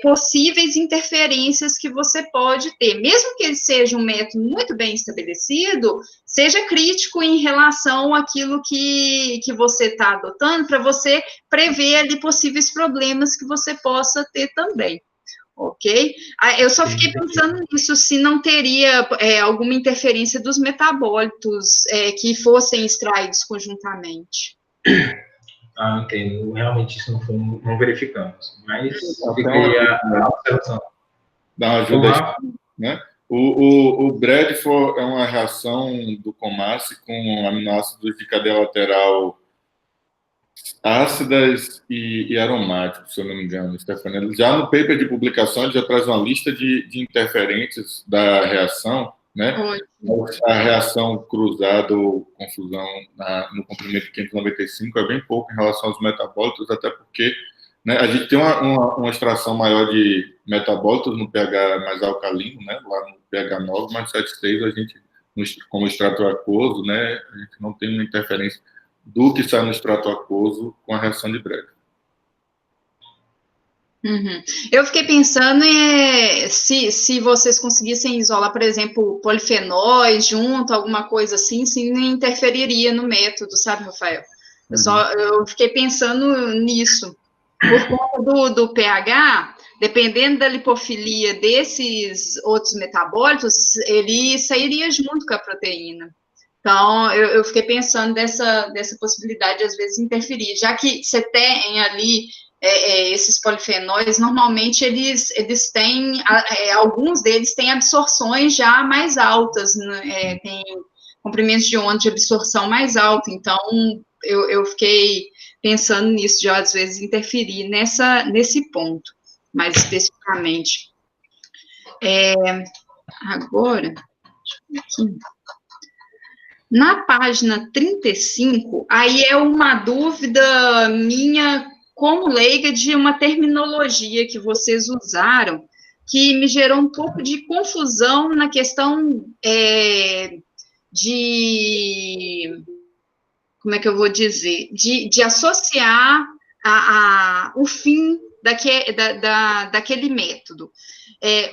possíveis interferências que você pode ter, mesmo que ele seja um método muito bem estabelecido, seja crítico em relação àquilo que você está adotando, para você prever ali possíveis problemas que você possa ter também. Ok? Eu só fiquei pensando nisso, se não teria alguma interferência dos metabólitos que fossem extraídos conjuntamente. Entendo. Realmente isso não verificamos, mas fiquei a observação. Dá uma ajuda, né? O Bradford é uma reação do COMASSE com aminoácidos de cadeia lateral ácidas e aromáticos, se eu não me engano, Stefania. Já no paper de publicação, ele já traz uma lista de interferentes da reação, né? A reação cruzada ou confusão no comprimento de 595 é bem pouco em relação aos metabólitos, até porque, né, a gente tem uma extração maior de metabólitos no pH mais alcalino, né? Lá no pH 9, mais 7,6, a gente, como extrato aquoso, né, a gente não tem uma interferência do que sai no extrato aquoso com a reação de Bradford. Uhum. Eu fiquei pensando se vocês conseguissem isolar, por exemplo, polifenóis junto, alguma coisa assim, se não interferiria no método, sabe, Rafael? Eu fiquei pensando nisso. Por conta do pH, dependendo da lipofilia desses outros metabólitos, ele sairia junto com a proteína. Então, eu fiquei pensando dessa possibilidade de, às vezes, interferir. Já que você tem ali esses polifenóis, normalmente eles têm, alguns deles têm absorções já mais altas, né? Tem comprimentos de onda de absorção mais alto. Então, eu fiquei pensando nisso, de, às vezes, interferir nesse ponto, mais especificamente. Agora, deixa eu ver aqui. Na página 35, aí é uma dúvida minha como leiga de uma terminologia que vocês usaram, que me gerou um pouco de confusão na questão de como é que eu vou dizer, de associar o fim daquele método.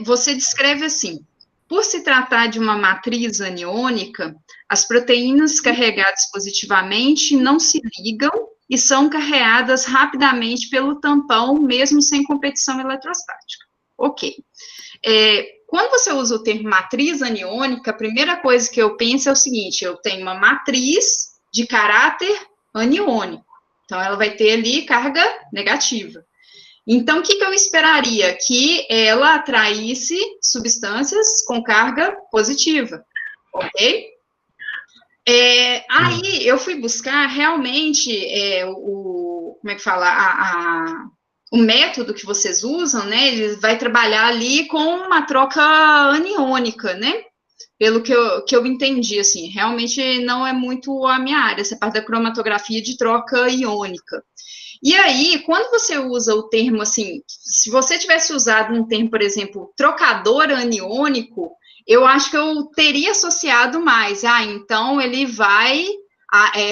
Você descreve assim: por se tratar de uma matriz aniônica, as proteínas carregadas positivamente não se ligam e são carreadas rapidamente pelo tampão, mesmo sem competição eletrostática. Ok. Quando você usa o termo matriz aniônica, a primeira coisa que eu penso é o seguinte: eu tenho uma matriz de caráter aniônico. Então, ela vai ter ali carga negativa. Então, o que eu esperaria? Que ela atraísse substâncias com carga positiva, ok? Aí, eu fui buscar realmente como é que fala? O método que vocês usam, né? Ele vai trabalhar ali com uma troca aniônica, né? Pelo que eu entendi, assim, realmente não é muito a minha área, essa parte da cromatografia de troca iônica. E aí, quando você usa o termo, assim, se você tivesse usado um termo, por exemplo, trocador aniônico, eu acho que eu teria associado mais. Então ele vai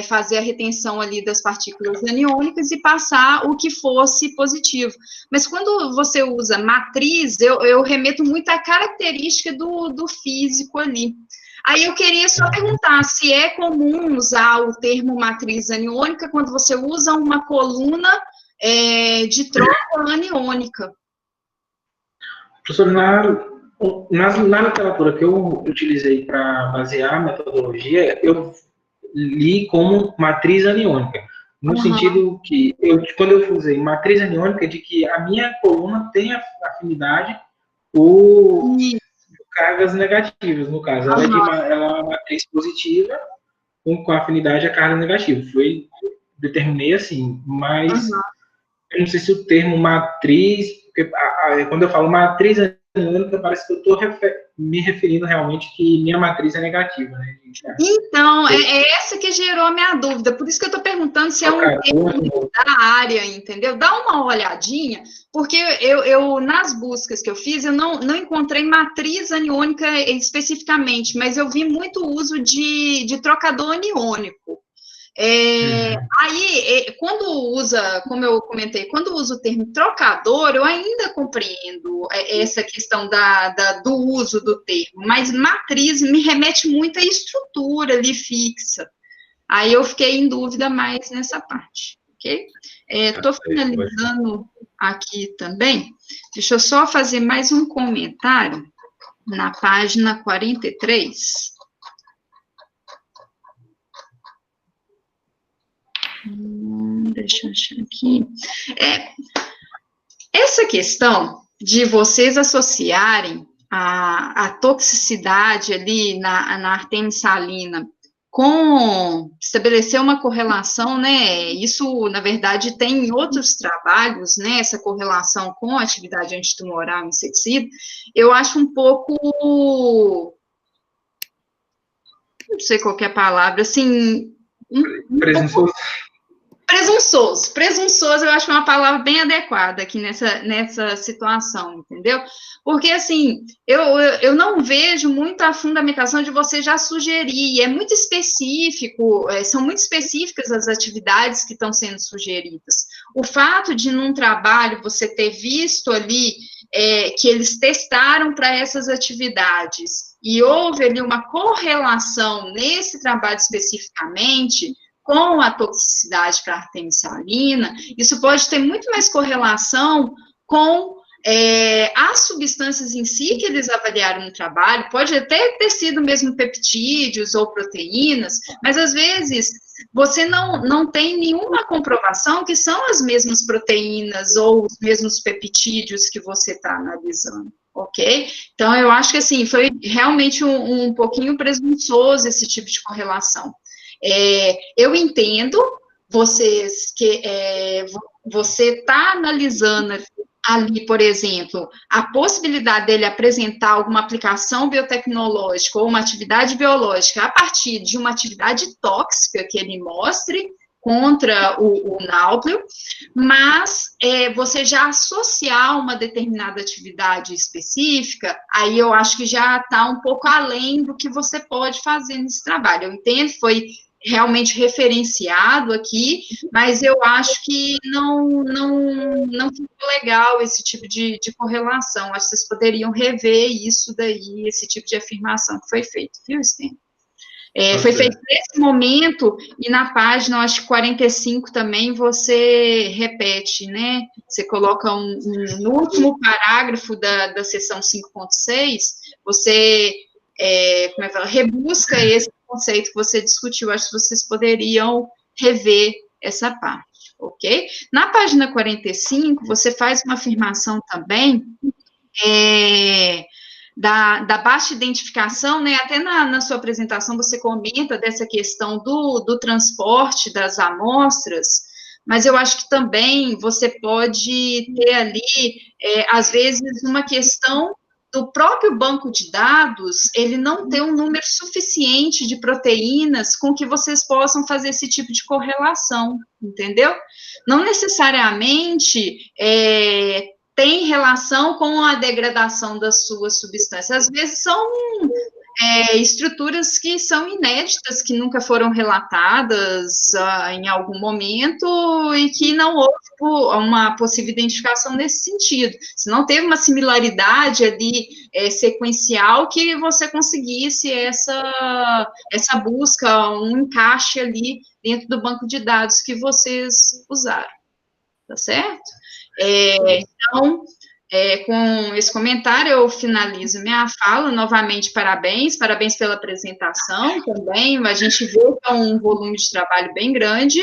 fazer a retenção ali das partículas aniônicas e passar o que fosse positivo. Mas quando você usa matriz, eu remeto muito à característica do físico ali. Aí eu queria só perguntar se é comum usar o termo matriz aniônica quando você usa uma coluna de troca aniônica. Professor, na literatura que eu utilizei para basear a metodologia, eu li como matriz aniônica, no sentido que, quando eu usei matriz aniônica, de que a minha coluna tem afinidade por cargas negativas, no caso. Ela é uma matriz positiva com afinidade a carga negativa. Determinei assim, mas eu não sei se o termo matriz, porque quando eu falo matriz aniônica, parece que eu estou me referindo realmente que minha matriz é negativa, né? Então, é essa que gerou a minha dúvida, por isso que eu estou perguntando se é um termo da área, entendeu? Dá uma olhadinha, porque eu nas buscas que eu fiz, eu não encontrei matriz aniônica especificamente, mas eu vi muito uso de trocador aniônico. Aí, quando usa, como eu comentei, quando usa o termo trocador, eu ainda compreendo essa questão do uso do termo, mas matriz me remete muito à estrutura ali fixa. Aí eu fiquei em dúvida mais nessa parte, ok? Estou finalizando aqui também. Deixa eu só fazer mais um comentário na página 43. Deixa eu achar aqui. Essa questão de vocês associarem a toxicidade ali na artemissalina com estabelecer uma correlação, né? Isso, na verdade, tem em outros trabalhos, né? Essa correlação com a atividade antitumoral em inseticida, eu acho um pouco, não sei qual que é a palavra, assim, Presunçoso, eu acho uma palavra bem adequada aqui nessa situação, entendeu? Porque, assim, eu não vejo muito a fundamentação de você já sugerir, é muito específico, são muito específicas as atividades que estão sendo sugeridas. O fato de, num trabalho, você ter visto ali que eles testaram para essas atividades e houve ali uma correlação nesse trabalho especificamente com a toxicidade para a artemissalina, isso pode ter muito mais correlação com as substâncias em si que eles avaliaram no trabalho, pode até ter sido mesmo peptídeos ou proteínas, mas às vezes você não tem nenhuma comprovação que são as mesmas proteínas ou os mesmos peptídeos que você está analisando. Ok? Então, eu acho que, assim, foi realmente um pouquinho presunçoso esse tipo de correlação. Eu entendo vocês que você está analisando ali, por exemplo, a possibilidade dele apresentar alguma aplicação biotecnológica ou uma atividade biológica a partir de uma atividade tóxica que ele mostre contra o náuplio, mas você já associar uma determinada atividade específica, aí eu acho que já está um pouco além do que você pode fazer nesse trabalho. Eu entendo, foi realmente referenciado aqui, mas eu acho que não ficou legal esse tipo de correlação. Acho que vocês poderiam rever isso daí, esse tipo de afirmação que foi feito, viu, Stênio? Foi feito nesse momento, e na página, eu acho que 45 também, você repete, né? Você coloca no último parágrafo da seção 5.6, você como é que fala? Rebusca esse conceito que você discutiu. Acho que vocês poderiam rever essa parte, ok? Na página 45, você faz uma afirmação também da baixa identificação, né? Até na sua apresentação você comenta dessa questão do transporte das amostras, mas eu acho que também você pode ter ali, às vezes, uma questão do próprio banco de dados, ele não tem um número suficiente de proteínas com que vocês possam fazer esse tipo de correlação, entendeu? Não necessariamente tem relação com a degradação das suas substâncias. Às vezes são estruturas que são inéditas, que nunca foram relatadas em algum momento e que não houve uma possível identificação nesse sentido. Se não teve uma similaridade ali sequencial que você conseguisse essa busca, um encaixe ali dentro do banco de dados que vocês usaram, tá certo? Então, com esse comentário, eu finalizo minha fala. Novamente, parabéns pela apresentação também. A gente vê que é um volume de trabalho bem grande.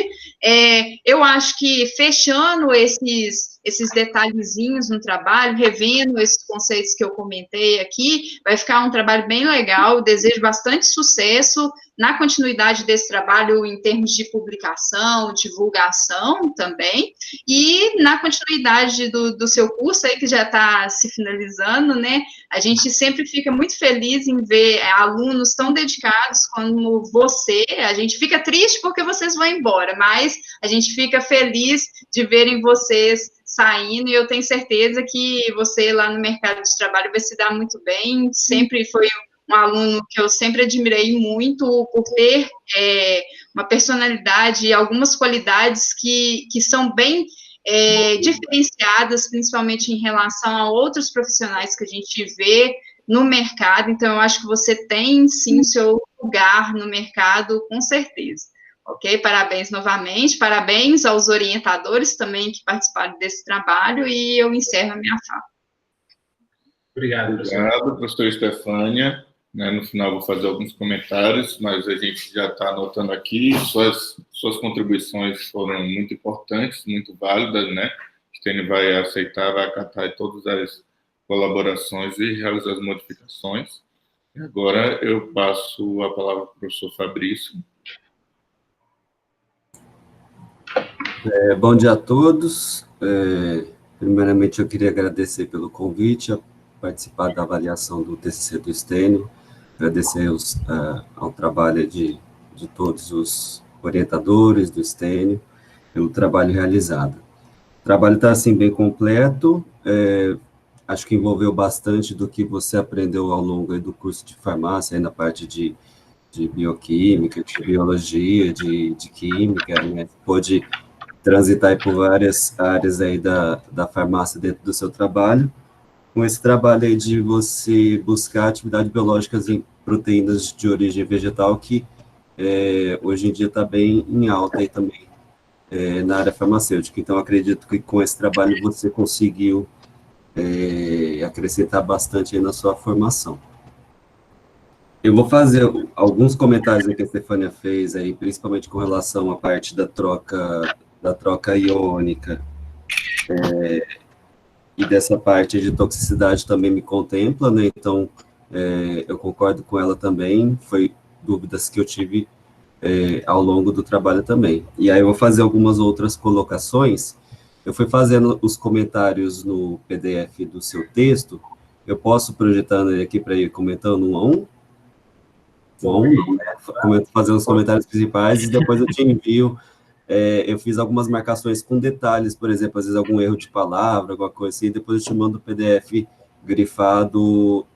Eu acho que, fechando esses detalhezinhos no trabalho, revendo esses conceitos que eu comentei aqui, vai ficar um trabalho bem legal. Desejo bastante sucesso na continuidade desse trabalho em termos de publicação, divulgação também, e na continuidade do seu curso aí, que já está se finalizando, né? A gente sempre fica muito feliz em ver alunos tão dedicados como você. A gente fica triste porque vocês vão embora, mas a gente fica feliz de verem vocês saindo, e eu tenho certeza que você lá no mercado de trabalho vai se dar muito bem. Sempre foi um aluno que eu sempre admirei muito por ter uma personalidade e algumas qualidades que são bem diferenciadas, principalmente em relação a outros profissionais que a gente vê no mercado. Então, eu acho que você tem, sim, o seu lugar no mercado, com certeza. Ok? Parabéns novamente, parabéns aos orientadores também que participaram desse trabalho, e eu encerro a minha fala. Obrigado, professora Estefânia. No final vou fazer alguns comentários, mas a gente já está anotando aqui. Suas contribuições foram muito importantes, muito válidas, né? A Stênio vai aceitar, vai acatar todas as colaborações e realizar as modificações. E agora eu passo a palavra para o professor Fabrício. Bom dia a todos. Primeiramente, eu queria agradecer pelo convite a participar da avaliação do TCC do Stênio, agradecer ao trabalho de todos os orientadores do Stênio, pelo trabalho realizado. O trabalho está, assim, bem completo, acho que envolveu bastante do que você aprendeu ao longo do curso de farmácia, aí na parte de bioquímica, de biologia, de química, né? Pôde transitar aí por várias áreas aí da farmácia dentro do seu trabalho, com esse trabalho aí de você buscar atividades biológicas em proteínas de origem vegetal, que hoje em dia está bem em alta aí também na área farmacêutica. Então, acredito que com esse trabalho você conseguiu acrescentar bastante aí na sua formação. Eu vou fazer alguns comentários que a Estefânia fez aí, principalmente com relação à parte da troca iônica, e dessa parte de toxicidade também me contempla, né? Então, eu concordo com ela também, foi dúvidas que eu tive ao longo do trabalho também. E aí eu vou fazer algumas outras colocações. Eu fui fazendo os comentários no PDF do seu texto, eu posso projetando ele aqui para ir comentando um a um? Bom, fazer os comentários principais e depois eu te envio. Eu fiz algumas marcações com detalhes, por exemplo, às vezes algum erro de palavra, alguma coisa assim, depois eu te mando o PDF grifado,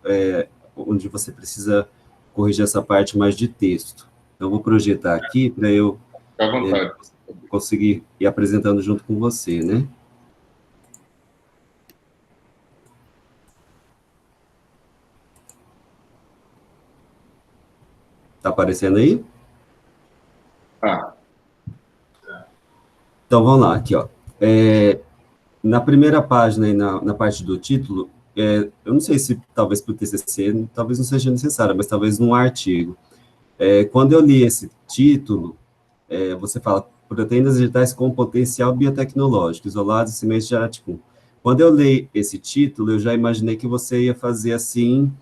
onde você precisa corrigir essa parte mais de texto, Então, eu vou projetar aqui para eu Fica à vontade. conseguir ir apresentando junto com você, né? Tá aparecendo aí? Ah, Então, vamos lá, aqui, ó. Na primeira página e na parte do título, eu não sei se talvez para o TCC, talvez não seja necessário, mas talvez num artigo. Quando eu li esse título, você fala proteínas vegetais com potencial biotecnológico, isolados e sementes de araticum. Quando eu li esse título, eu já imaginei que você ia fazer assim,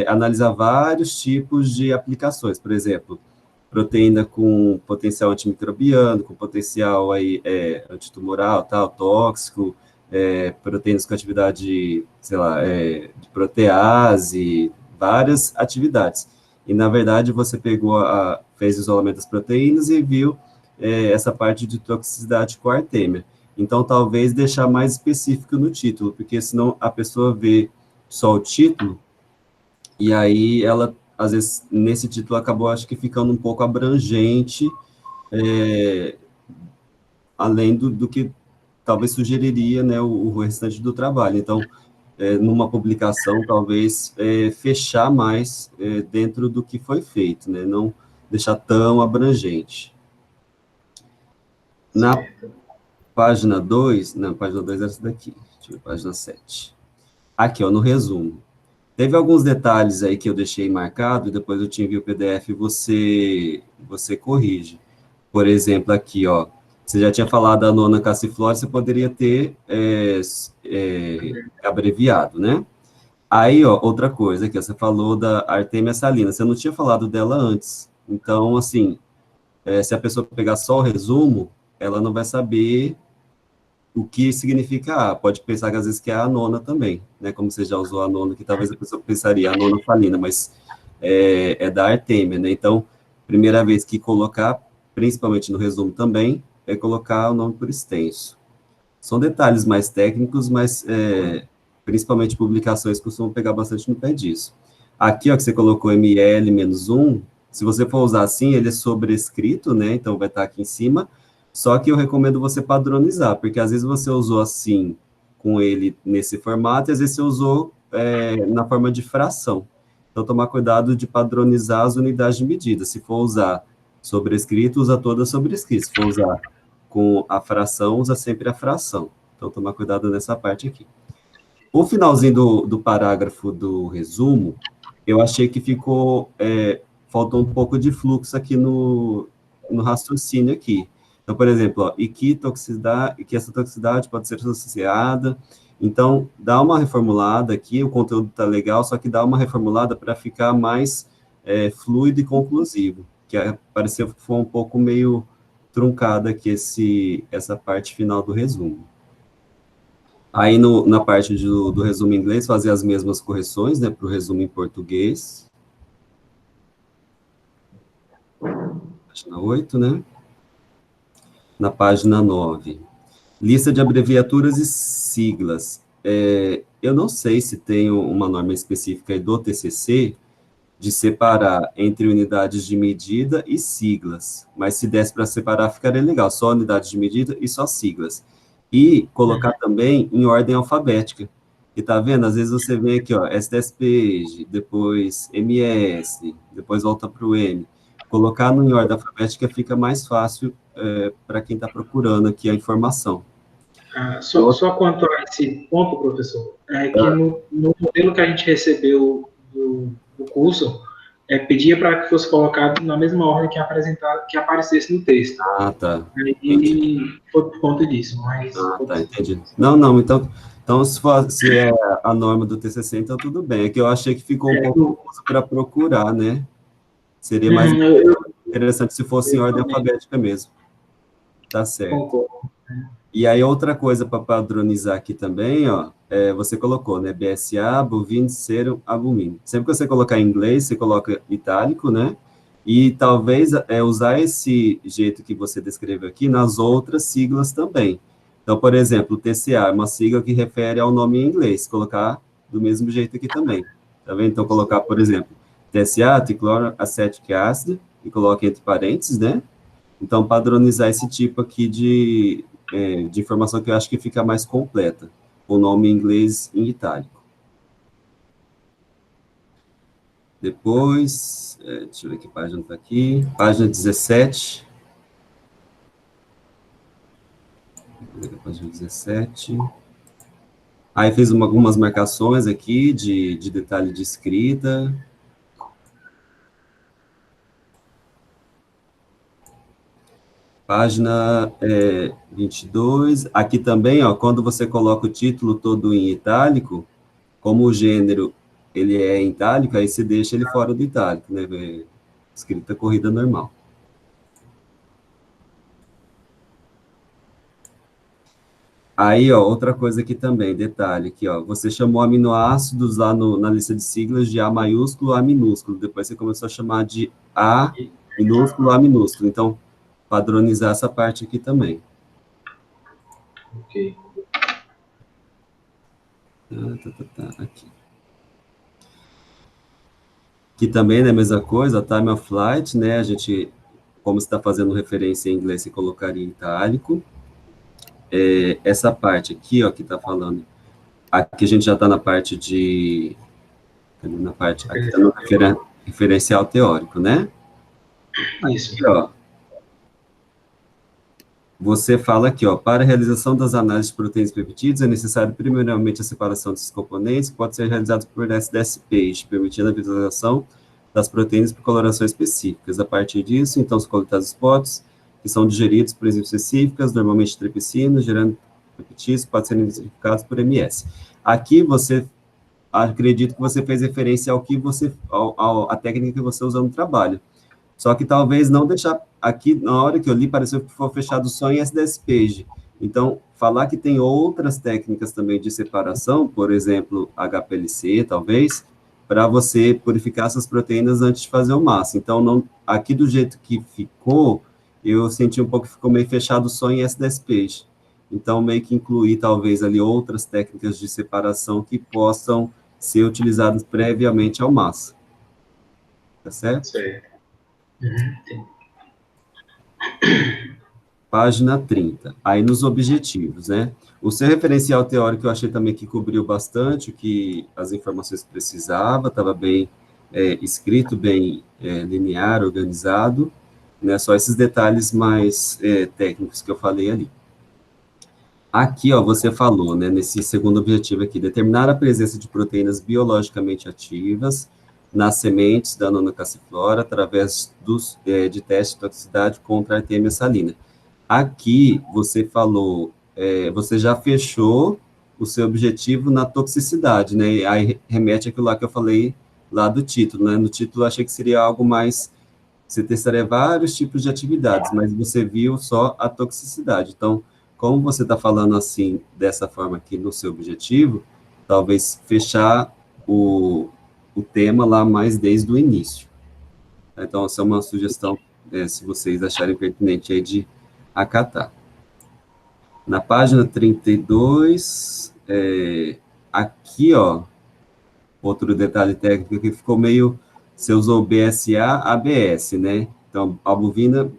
analisar vários tipos de aplicações, por exemplo, proteína com potencial antimicrobiano, com potencial aí, antitumoral, tal, tóxico, proteínas com atividade, sei lá, de protease, várias atividades. E, na verdade, você fez o isolamento das proteínas e viu essa parte de toxicidade com a artêmia. Então, talvez deixar mais específico no título, porque senão a pessoa vê só o título, e aí ela, às vezes, nesse título acabou, acho que, ficando um pouco abrangente, além do que talvez sugeriria, né, o restante do trabalho. Então, numa publicação, talvez fechar mais dentro do que foi feito, né, não deixar tão abrangente. Na página 2, não, página 2 é essa daqui, deixa eu ver, página 7. Aqui, ó, no resumo. Teve alguns detalhes aí que eu deixei marcado, e depois eu te envio o PDF e você corrige. Por exemplo, aqui, ó, você já tinha falado da nona cassiflora, você poderia ter abreviado, né? Aí, ó, outra coisa que você falou da Artemia salina, você não tinha falado dela antes. Então, assim, se a pessoa pegar só o resumo, ela não vai saber o que significa A. Pode pensar que às vezes que é a nona também, né? Como você já usou a nona, que talvez a pessoa pensaria a nona salina, mas é da Artemia, né? Então, primeira vez que colocar, principalmente no resumo também, é colocar o nome por extenso. São detalhes mais técnicos, mas principalmente publicações costumam pegar bastante no pé disso. Aqui, ó, que você colocou ML-1, se você for usar assim, ele é sobrescrito, né? Então, vai estar aqui em cima, só que eu recomendo você padronizar, porque às vezes você usou assim, com ele nesse formato, e às vezes você usou na forma de fração. Então, tomar cuidado de padronizar as unidades de medida. Se for usar sobrescrito, usa toda sobrescrita. Se for usar com a fração, usa sempre a fração. Então, tomar cuidado nessa parte aqui. O finalzinho do parágrafo do resumo, eu achei que faltou um pouco de fluxo aqui no raciocínio aqui. Então, por exemplo, ó, e que essa toxicidade pode ser associada. Então, dá uma reformulada aqui, o conteúdo está legal, só que dá uma reformulada para ficar mais fluido e conclusivo, que pareceu que foi um pouco meio truncada aqui essa parte final do resumo. Aí, na parte do resumo em inglês, fazer as mesmas correções, né, para o resumo em português. Página 8, né? Na página 9. Lista de abreviaturas e siglas. Eu não sei se tem uma norma específica aí do TCC de separar entre unidades de medida e siglas, mas se desse para separar, ficaria legal, só unidades de medida e só siglas. E colocar também em ordem alfabética. E tá vendo? Às vezes você vê aqui, ó, STSPEG, depois MS, depois volta para o M. Colocar em ordem alfabética fica mais fácil para quem está procurando aqui a informação. Só quanto a esse ponto, professor, que no modelo que a gente recebeu do curso, pedia para que fosse colocado na mesma ordem que aparecesse no texto. Ah, tá. E foi por conta disso, mas... Ah, tá, entendi. Não, então se é a norma do TCC, então tudo bem. É que eu achei que ficou um pouco confuso para procurar, né? Seria mais interessante se fosse em ordem alfabética mesmo. Tá certo. Concordo. E aí, outra coisa para padronizar aqui também, ó, você colocou, né, BSA, bovino, serum, albumina. Sempre que você colocar em inglês, você coloca itálico, né, e talvez usar esse jeito que você descreveu aqui nas outras siglas também. Então, por exemplo, o TCA é uma sigla que refere ao nome em inglês, colocar do mesmo jeito aqui também, tá vendo? Então, colocar, por exemplo, TCA, tricloroacetic acid, e coloca entre parênteses, né? Então, padronizar esse tipo aqui de informação que eu acho que fica mais completa, o nome em inglês em itálico. Depois, deixa eu ver que página está aqui, página 17. Página 17. Aí fiz algumas marcações aqui de detalhe de escrita. Página 22. Aqui também, ó, quando você coloca o título todo em itálico, como o gênero ele é em itálico, aí você deixa ele fora do itálico, né? Escrita corrida normal. Aí, ó, outra coisa aqui também, detalhe aqui, ó, você chamou aminoácidos lá na lista de siglas de A maiúsculo a minúsculo, depois você começou a chamar de A minúsculo a minúsculo, então, padronizar essa parte aqui também. Ok. Aqui. Aqui também, né, a mesma coisa, time of flight, né, a gente, como está fazendo referência em inglês, você colocaria em itálico. Essa parte aqui, ó, que está falando, aqui a gente já está na parte de, aqui está no referencial teórico, né? Isso. Aqui, ó, você fala aqui, ó, para a realização das análises de proteínas e peptídeos, é necessário, primeiramente, a separação desses componentes, que pode ser realizada por SDS-PAGE, permitindo a visualização das proteínas por colorações específicas. A partir disso, então, são coletados spots, que são digeridos por enzimas específicas, normalmente tripsinas, gerando peptídeos, que podem ser identificados por MS. Aqui, acredito que você fez referência ao que você, a técnica que você usa no trabalho. Só que talvez não deixar, aqui, na hora que eu li, pareceu que foi fechado só em SDS-PAGE. Então, falar que tem outras técnicas também de separação, por exemplo, HPLC, talvez, para você purificar essas proteínas antes de fazer o massa. Então, não, aqui do jeito que ficou, eu senti um pouco que ficou meio fechado só em SDS-PAGE. Então, meio que incluir, talvez, ali outras técnicas de separação que possam ser utilizadas previamente ao massa. Tá certo? Certo. Página 30. Aí nos objetivos, né? O seu referencial teórico eu achei também que cobriu bastante o que as informações que precisava, estava bem escrito, bem linear, organizado, né? Só esses detalhes mais técnicos que eu falei ali. Aqui, ó, você falou, né, nesse segundo objetivo aqui, determinar a presença de proteínas biologicamente ativas nas sementes da nona-cassiflora através de teste de toxicidade contra a Artemia salina. Aqui, você falou, você já fechou o seu objetivo na toxicidade, né? Aí remete àquilo lá que eu falei lá do título, né? No título eu achei que seria algo mais, você testaria vários tipos de atividades, mas você viu só a toxicidade. Então, como você está falando assim, dessa forma aqui no seu objetivo, talvez fechar o tema lá mais desde o início. Então, essa é uma sugestão, se vocês acharem pertinente aí de acatar. Na página 32, aqui, ó, outro detalhe técnico que ficou meio, você usou BSA, ABS, né? Então, albumina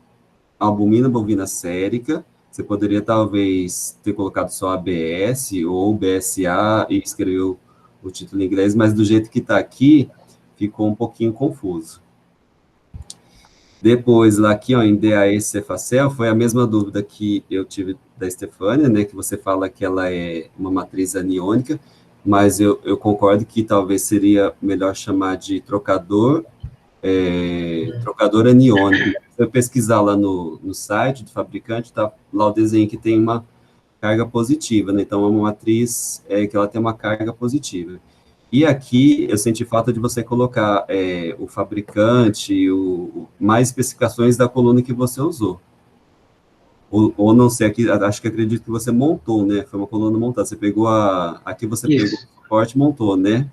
bovina sérica, você poderia talvez ter colocado só ABS ou BSA e escreveu o título em inglês, mas do jeito que está aqui, ficou um pouquinho confuso. Depois, lá aqui, ó, em DAE Cefacel, foi a mesma dúvida que eu tive da Estefânia, né, que você fala que ela é uma matriz aniônica, mas eu concordo que talvez seria melhor chamar de trocador aniônico. Se eu pesquisar lá no site do fabricante, tá lá o desenho que tem uma carga positiva, né, então é uma matriz que ela tem uma carga positiva. E aqui, eu senti falta de você colocar o fabricante, mais especificações da coluna que você usou. Ou não sei, aqui, acho que acredito que você montou, né? Foi uma coluna montada. Você pegou aqui você Isso. pegou o suporte e montou, né?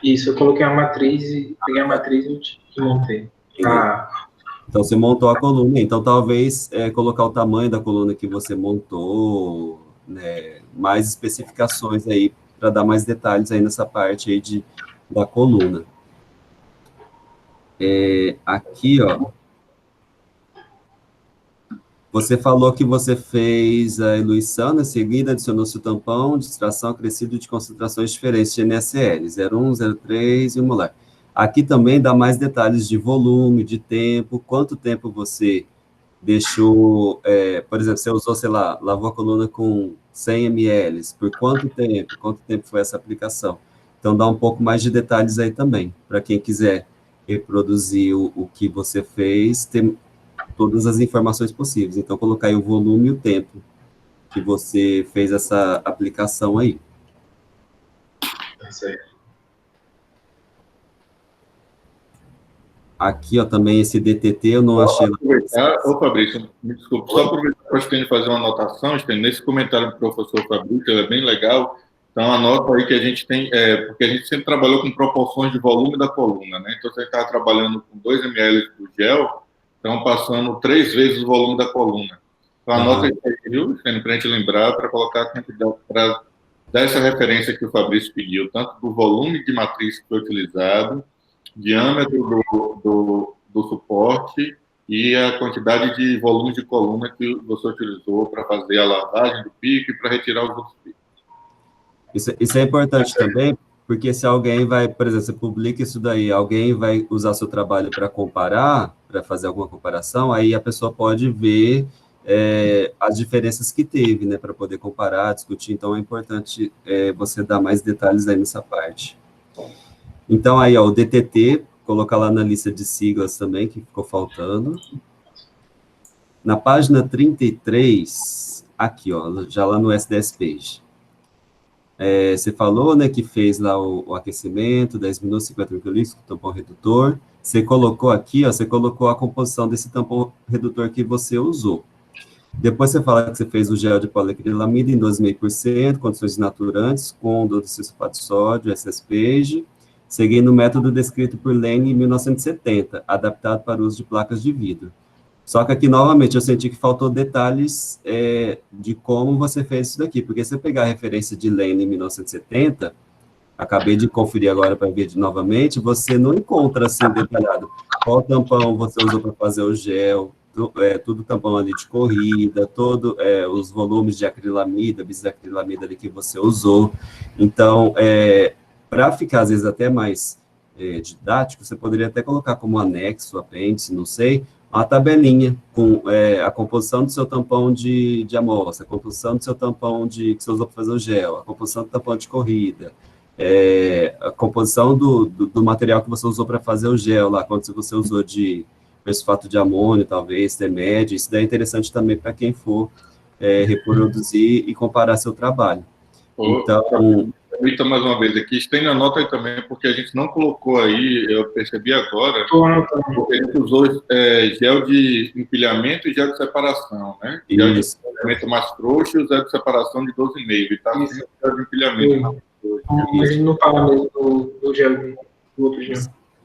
Isso, eu coloquei a matriz e peguei a matriz e montei. Então, você montou a coluna. Então, talvez colocar o tamanho da coluna que você montou, né? Mais especificações aí, para dar mais detalhes aí nessa parte aí da coluna. Aqui, ó, Você falou que você fez a eluição, né? Seguida adicionou-se o tampão de extração acrescido de concentrações diferentes de NSL, 0,1, 0,3 e o molar. Aqui também dá mais detalhes de volume, de tempo, quanto tempo você deixou, por exemplo, você usou, sei lá, lavou a coluna com 100 ml, por quanto tempo foi essa aplicação? Então, dá um pouco mais de detalhes aí também, para quem quiser reproduzir o que você fez, tem todas as informações possíveis. Então, colocar aí o volume e o tempo que você fez essa aplicação aí. Isso aí. Aqui, ó, também esse DTT, eu não achei... Ô, Fabrício, me desculpe, só aproveitar para a fazer uma anotação, nesse comentário do professor Fabrício, ele é bem legal, então anota aí que a gente tem, porque a gente sempre trabalhou com proporções de volume da coluna, né? Então, você estava trabalhando com 2 ml do gel, então passando 3 vezes o volume da coluna. Então, anota isso aí, viu, para a gente lembrar, para colocar a quantidade, para dar essa referência que o Fabrício pediu, tanto do volume de matriz que foi utilizado, diâmetro do suporte e a quantidade de volume de coluna que você utilizou para fazer a lavagem do pico e para retirar os outros picos. Isso é importante também, porque se alguém vai, por exemplo, você publica isso daí, alguém vai usar seu trabalho para comparar, para fazer alguma comparação, aí a pessoa pode ver as diferenças que teve, né, para poder comparar, discutir, então é importante você dar mais detalhes aí nessa parte. Então, aí, ó, o DTT, colocar lá na lista de siglas também, que ficou faltando. Na página 33, aqui, ó, já lá no SDS Page. Você falou, né, que fez lá o aquecimento, 10 minutos, 50 microlitros, com tampão redutor. Você colocou aqui, ó, você colocou a composição desse tampão redutor que você usou. Depois você fala que você fez o gel de poliacrilamida em 12,5%, condições naturantes, com sulfato de sódio, SS Page, seguindo o método descrito por Lane em 1970, adaptado para o uso de placas de vidro. Só que aqui, novamente, eu senti que faltou detalhes de como você fez isso daqui, porque se você pegar a referência de Lane em 1970, acabei de conferir agora para ver novamente, você não encontra assim detalhado qual tampão você usou para fazer o gel, tudo tampão ali de corrida, todos os volumes de acrilamida, bisacrilamida ali que você usou. Então, para ficar, às vezes, até mais didático, você poderia até colocar como anexo, apêndice, não sei, uma tabelinha com a composição do seu tampão de amostra, a composição do seu tampão que você usou para fazer o gel, a composição do tampão de corrida, a composição do material que você usou para fazer o gel, lá, quando você usou de sulfato de amônio, talvez, TEMED, isso daí é interessante também para quem for reproduzir e comparar seu trabalho. Então... Permita mais uma vez aqui, tem a nota aí também, porque a gente não colocou aí, eu percebi agora, porque a gente usou gel de empilhamento e gel de separação, né? Gel de empilhamento mais frouxo e o gel de separação de 12,5, e tá assim, o gel de empilhamento. A gente não fala mesmo do gel do outro gel.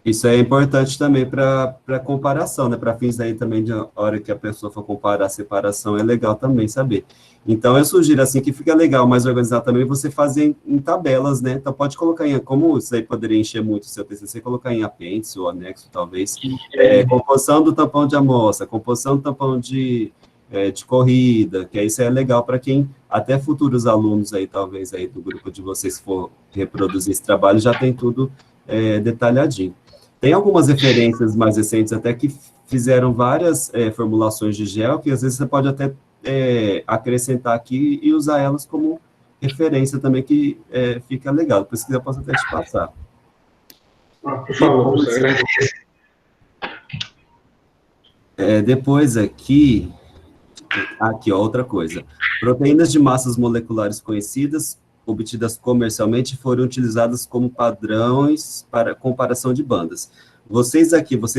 Isso é importante também para comparação, né? Para fins aí também, de hora que a pessoa for comparar a separação, é legal também saber. Então, eu sugiro, assim, que fica legal, mais organizado também, você fazer em tabelas, né? Então, pode colocar como isso aí poderia encher muito o seu TCC, colocar em apêndice ou anexo, talvez. Composição do tampão de amostra, composição do tampão de corrida, que isso é legal para quem, até futuros alunos aí, talvez, aí do grupo de vocês, for reproduzir esse trabalho, já tem tudo detalhadinho. Tem algumas referências mais recentes até que fizeram várias formulações de gel, que às vezes você pode até acrescentar aqui e usar elas como referência também, que fica legal. Depois, se quiser, eu posso até te passar. Por favor, depois aqui, ó, outra coisa. Proteínas de massas moleculares conhecidas, obtidas comercialmente, foram utilizadas como padrões para comparação de bandas. Vocês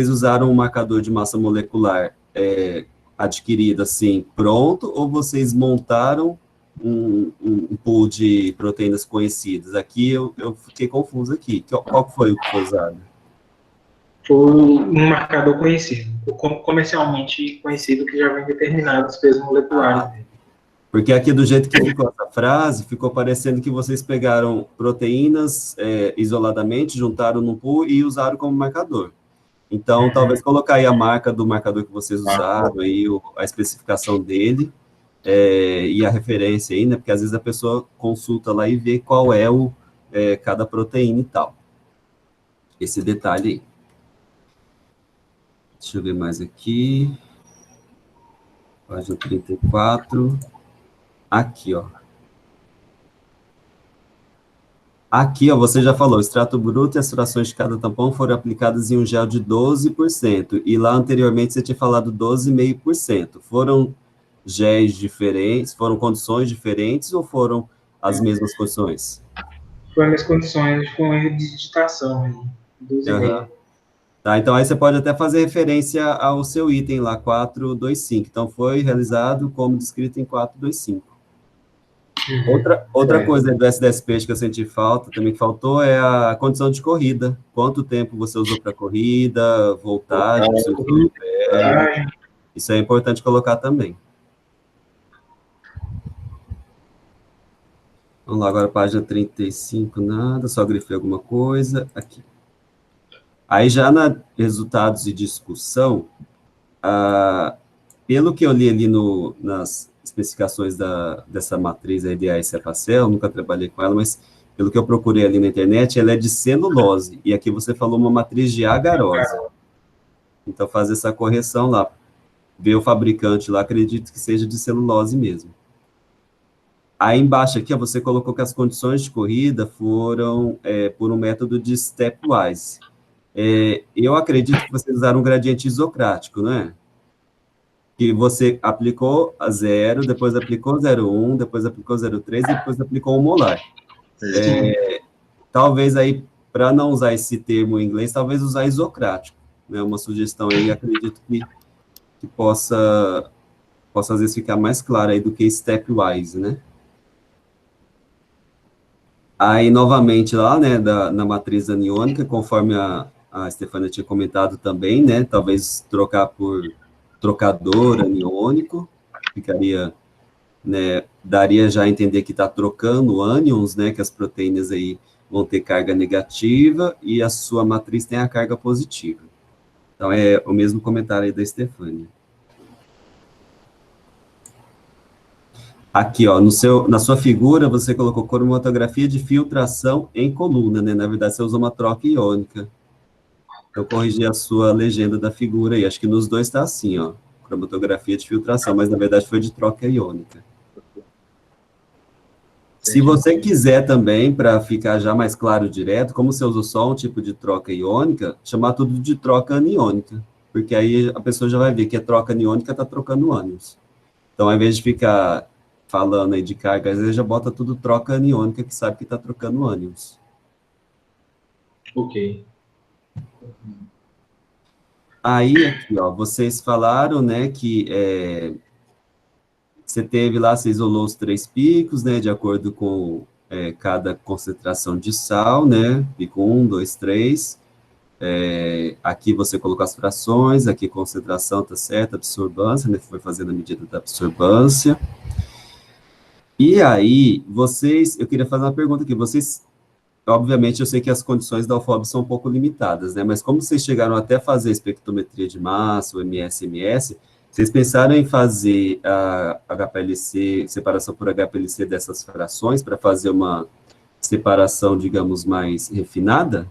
usaram um marcador de massa molecular adquirido assim, pronto, ou vocês montaram um pool de proteínas conhecidas? Aqui eu fiquei confuso aqui. Qual foi o que foi usado? Foi um marcador conhecido, comercialmente conhecido, que já vem determinado os pesos moleculares. Porque aqui, do jeito que ficou essa frase, ficou parecendo que vocês pegaram proteínas isoladamente, juntaram no pool e usaram como marcador. Então, talvez colocar aí a marca do marcador que vocês usaram, aí, a especificação dele, e a referência aí, né? Porque às vezes a pessoa consulta lá e vê qual é cada proteína e tal. Esse detalhe aí. Deixa eu ver mais aqui. Página 34. Aqui, ó. Aqui, ó, você já falou, o extrato bruto e as frações de cada tampão foram aplicadas em um gel de 12%, e lá anteriormente você tinha falado 12,5%. Foram géis diferentes, foram condições diferentes ou foram as mesmas condições? Foram as condições, foi um erro de digitação aí, 12,5%. Tá, então aí você pode até fazer referência ao seu item lá, 425. Então, foi realizado como descrito em 425. Outra coisa do SDSP que eu senti falta, também que faltou, é a condição de corrida. Quanto tempo você usou para corrida, voltagem, isso é importante colocar também. Vamos lá, agora página 35, nada, só grifei alguma coisa, aqui. Aí já na resultados e discussão, pelo que eu li ali nas especificações dessa matriz aí de AS-Epacel, nunca trabalhei com ela, mas pelo que eu procurei ali na internet, ela é de celulose, e aqui você falou uma matriz de agarose. Então, fazer essa correção lá, ver o fabricante lá, acredito que seja de celulose mesmo. Aí embaixo aqui, ó, você colocou que as condições de corrida foram por um método de stepwise. Eu acredito que vocês usaram um gradiente isocrático, não é? Que você aplicou a 0, depois aplicou 0,1, depois aplicou 0,3 e depois aplicou o molar. Talvez aí, para não usar esse termo em inglês, talvez usar isocrático, né? Uma sugestão aí, acredito que possa às vezes ficar mais claro aí do que stepwise, né? Aí, novamente, lá, né, na matriz aniônica, conforme a Stefânia tinha comentado também, né, talvez trocar por trocador aniônico, ficaria, né, daria já a entender que está trocando ânions, né, que as proteínas aí vão ter carga negativa e a sua matriz tem a carga positiva. Então, é o mesmo comentário aí da Stefânia. Aqui, ó, na sua figura, você colocou cromatografia de filtração em coluna, né? Na verdade, você usou uma troca iônica. Eu corrigi a sua legenda da figura aí. Acho que nos dois está assim, ó. Cromatografia de filtração, mas na verdade foi de troca iônica. Se você quiser também, para ficar já mais claro direto, como você usou só um tipo de troca iônica, chamar tudo de troca aniônica. Porque aí a pessoa já vai ver que a troca aniônica está trocando ânions. Então, ao invés de ficar falando aí de carga, às vezes já bota tudo troca aniônica, que sabe que está trocando ânions. Ok. Aí, aqui, ó, vocês falaram, né, que você teve lá, você isolou os 3 picos, né, de acordo com cada concentração de sal, né, pico 1, 2, 3. Aqui você colocou as frações, aqui concentração, tá certo, absorbância, né, foi fazendo a medida da absorbância. E aí, eu queria fazer uma pergunta aqui, obviamente, eu sei que as condições da UFOB são um pouco limitadas, né, mas como vocês chegaram até fazer a espectrometria de massa, o MS-MS, vocês pensaram em fazer a HPLC, separação por HPLC dessas frações, para fazer uma separação, digamos, mais refinada?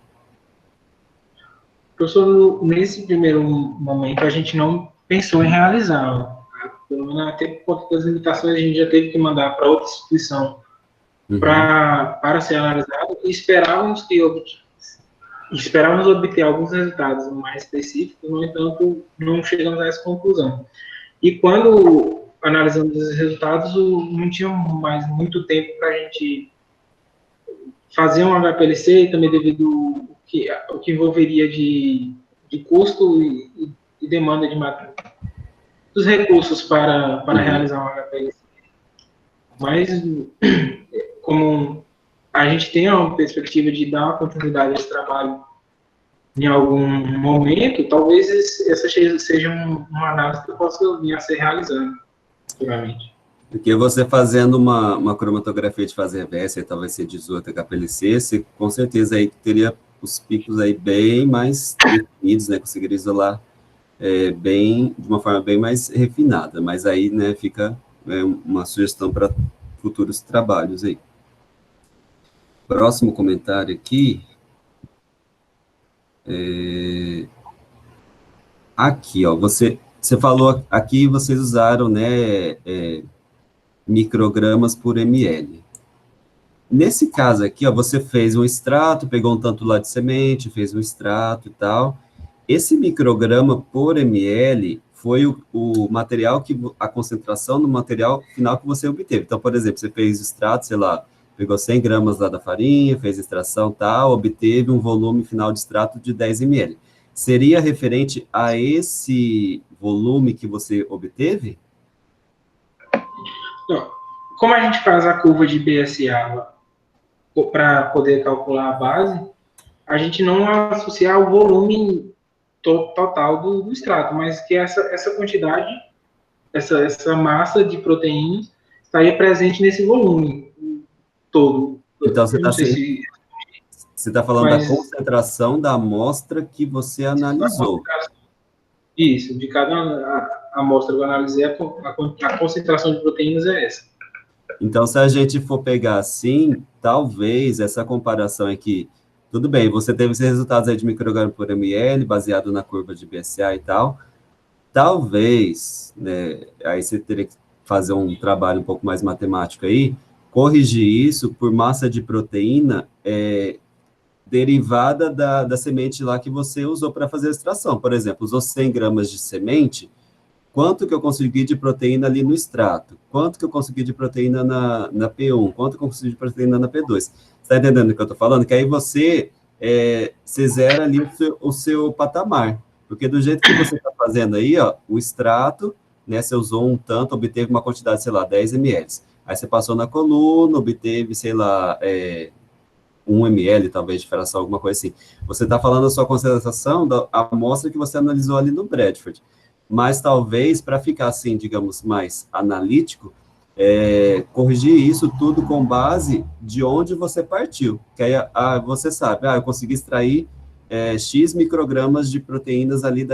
Professor, nesse primeiro momento, a gente não pensou em realizar. Pelo menos até por conta das limitações, a gente já teve que mandar para outra instituição para ser analisado, e esperávamos obter alguns resultados mais específicos, no entanto, não chegamos a essa conclusão. E quando analisamos os resultados, não tinha mais muito tempo para a gente fazer um HPLC, e também devido ao que envolveria de custo e demanda dos recursos para realizar um HPLC. Mas, como a gente tem uma perspectiva de dar uma continuidade a esse trabalho em algum momento, talvez essa seja uma análise que possa vir a ser realizada futuramente. Porque você fazendo uma cromatografia de fase reversa, talvez ser 18 HPLC, você com certeza aí teria os picos aí bem mais definidos, né, conseguiria isolar de uma forma bem mais refinada, mas aí, né, fica uma sugestão para futuros trabalhos aí. Próximo comentário aqui, aqui, ó, você falou aqui, vocês usaram, né, microgramas por ml. Nesse caso aqui, ó, você fez um extrato, pegou um tanto lá de semente, fez um extrato e tal. Esse micrograma por ml foi o material a concentração no material final que você obteve. Então, por exemplo, você fez extrato, sei lá, pegou 100 gramas lá da farinha, fez extração tal, obteve um volume final de extrato de 10 ml. Seria referente a esse volume que você obteve? Então, como a gente faz a curva de BSA para poder calcular a base, a gente não associa o volume total do extrato, mas que essa quantidade, essa massa de proteínas estaria presente nesse volume todo. Então, você está falando da concentração da amostra que você analisou. Isso, de cada amostra que eu analisei, a concentração de proteínas é essa. Então, se a gente for pegar assim, talvez essa comparação aqui, tudo bem, você teve esses resultados aí de micrograma por ml, baseado na curva de BSA e tal, talvez, né, aí você teria que fazer um trabalho um pouco mais matemático aí, corrigir isso por massa de proteína derivada da semente lá que você usou para fazer a extração. Por exemplo, usou 100 gramas de semente, quanto que eu consegui de proteína ali no extrato? Quanto que eu consegui de proteína na P1? Quanto que eu consegui de proteína na P2? Você está entendendo o que eu estou falando? Que aí você zera ali o seu patamar. Porque do jeito que você está fazendo aí, ó, o extrato, né, você usou um tanto, obteve uma quantidade, sei lá, 10 ml. Aí você passou na coluna, obteve, sei lá, 1 ml, talvez, de fração, alguma coisa assim. Você está falando a sua concentração da amostra que você analisou ali no Bradford. Mas talvez, para ficar assim, digamos, mais analítico, corrigir isso tudo com base de onde você partiu. Que aí você sabe, eu consegui extrair X microgramas de proteínas ali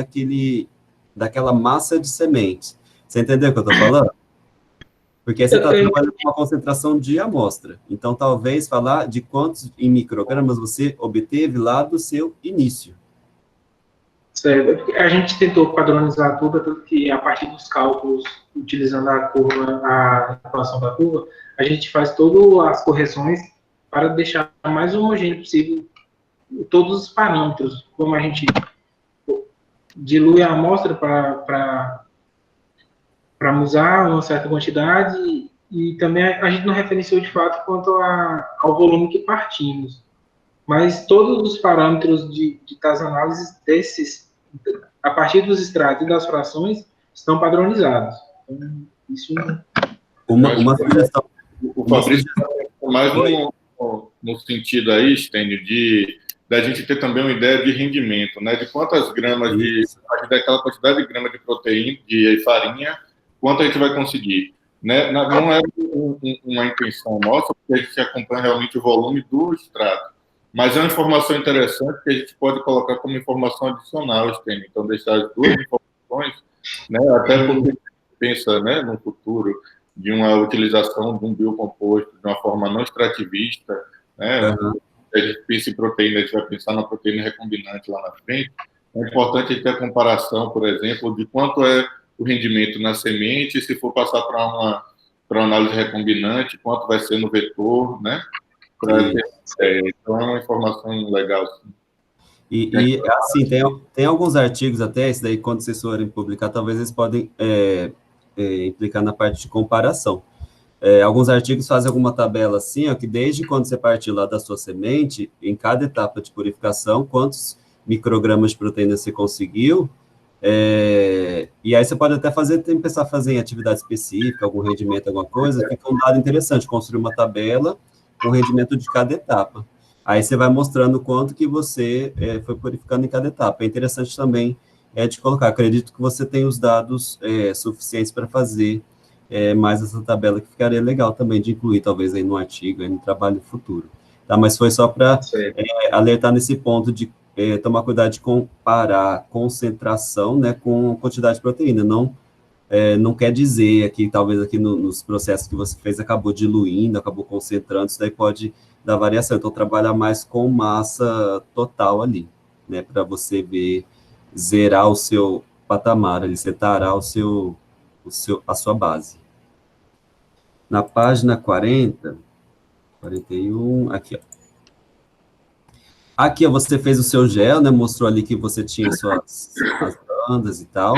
daquela massa de semente. Você entendeu o que eu estou falando? Porque aí você está trabalhando com uma concentração de amostra. Então, talvez falar de quantos em microgramas você obteve lá do seu início. Certo. A gente tentou padronizar tudo, tanto que a partir dos cálculos, utilizando a curva, a equação da curva, a gente faz todas as correções para deixar o mais homogêneo possível todos os parâmetros, como a gente dilui a amostra para usar uma certa quantidade, e também a gente não referenciou de fato quanto ao volume que partimos. Mas todos os parâmetros das análises a partir dos extratos e das frações, estão padronizados. Então, isso uma sugestão. O Fabrício mais no sentido aí, Stênio, da gente ter também uma ideia de rendimento, né? De quantas gramas daquela quantidade de grama de proteína, de farinha, quanto a gente vai conseguir. Né? Não é uma intenção nossa, porque a gente acompanha realmente o volume do extrato. Mas é uma informação interessante que a gente pode colocar como informação adicional, Stênio. Então, deixar as duas informações, né? Até porque a gente pensa, né, no futuro de uma utilização de um biocomposto de uma forma não extrativista, né? A gente pensa em proteína, a gente vai pensar na proteína recombinante lá na frente. É importante a gente ter a comparação, por exemplo, de quanto é o rendimento na semente, se for passar para uma análise recombinante, quanto vai ser no vetor, né? Então é uma informação legal. Sim. E assim, tem alguns artigos até, esse daí, quando vocês forem publicar, talvez eles podem implicar na parte de comparação. Alguns artigos fazem alguma tabela assim, ó, que desde quando você partiu lá da sua semente, em cada etapa de purificação, quantos microgramas de proteína você conseguiu, e aí você pode até começar a fazer em atividade específica, algum rendimento, alguma coisa, fica um dado interessante, construir uma tabela com o rendimento de cada etapa. Aí você vai mostrando quanto que você foi purificando em cada etapa. É interessante também de colocar. Acredito que você tem os dados suficientes para fazer mais essa tabela, que ficaria legal também de incluir, talvez, aí no artigo, aí no trabalho futuro. tá? Mas foi só para alertar nesse ponto de tomar cuidado de comparar concentração, né, com quantidade de proteína, não quer dizer aqui, talvez aqui nos processos que você fez, acabou diluindo, acabou concentrando, isso daí pode dar variação, então trabalha mais com massa total ali, né, para você ver, zerar o seu patamar, ali, setarar a sua base. Na página 40, 41, aqui, ó. Aqui, ó, você fez o seu gel, né, mostrou ali que você tinha as bandas e tal.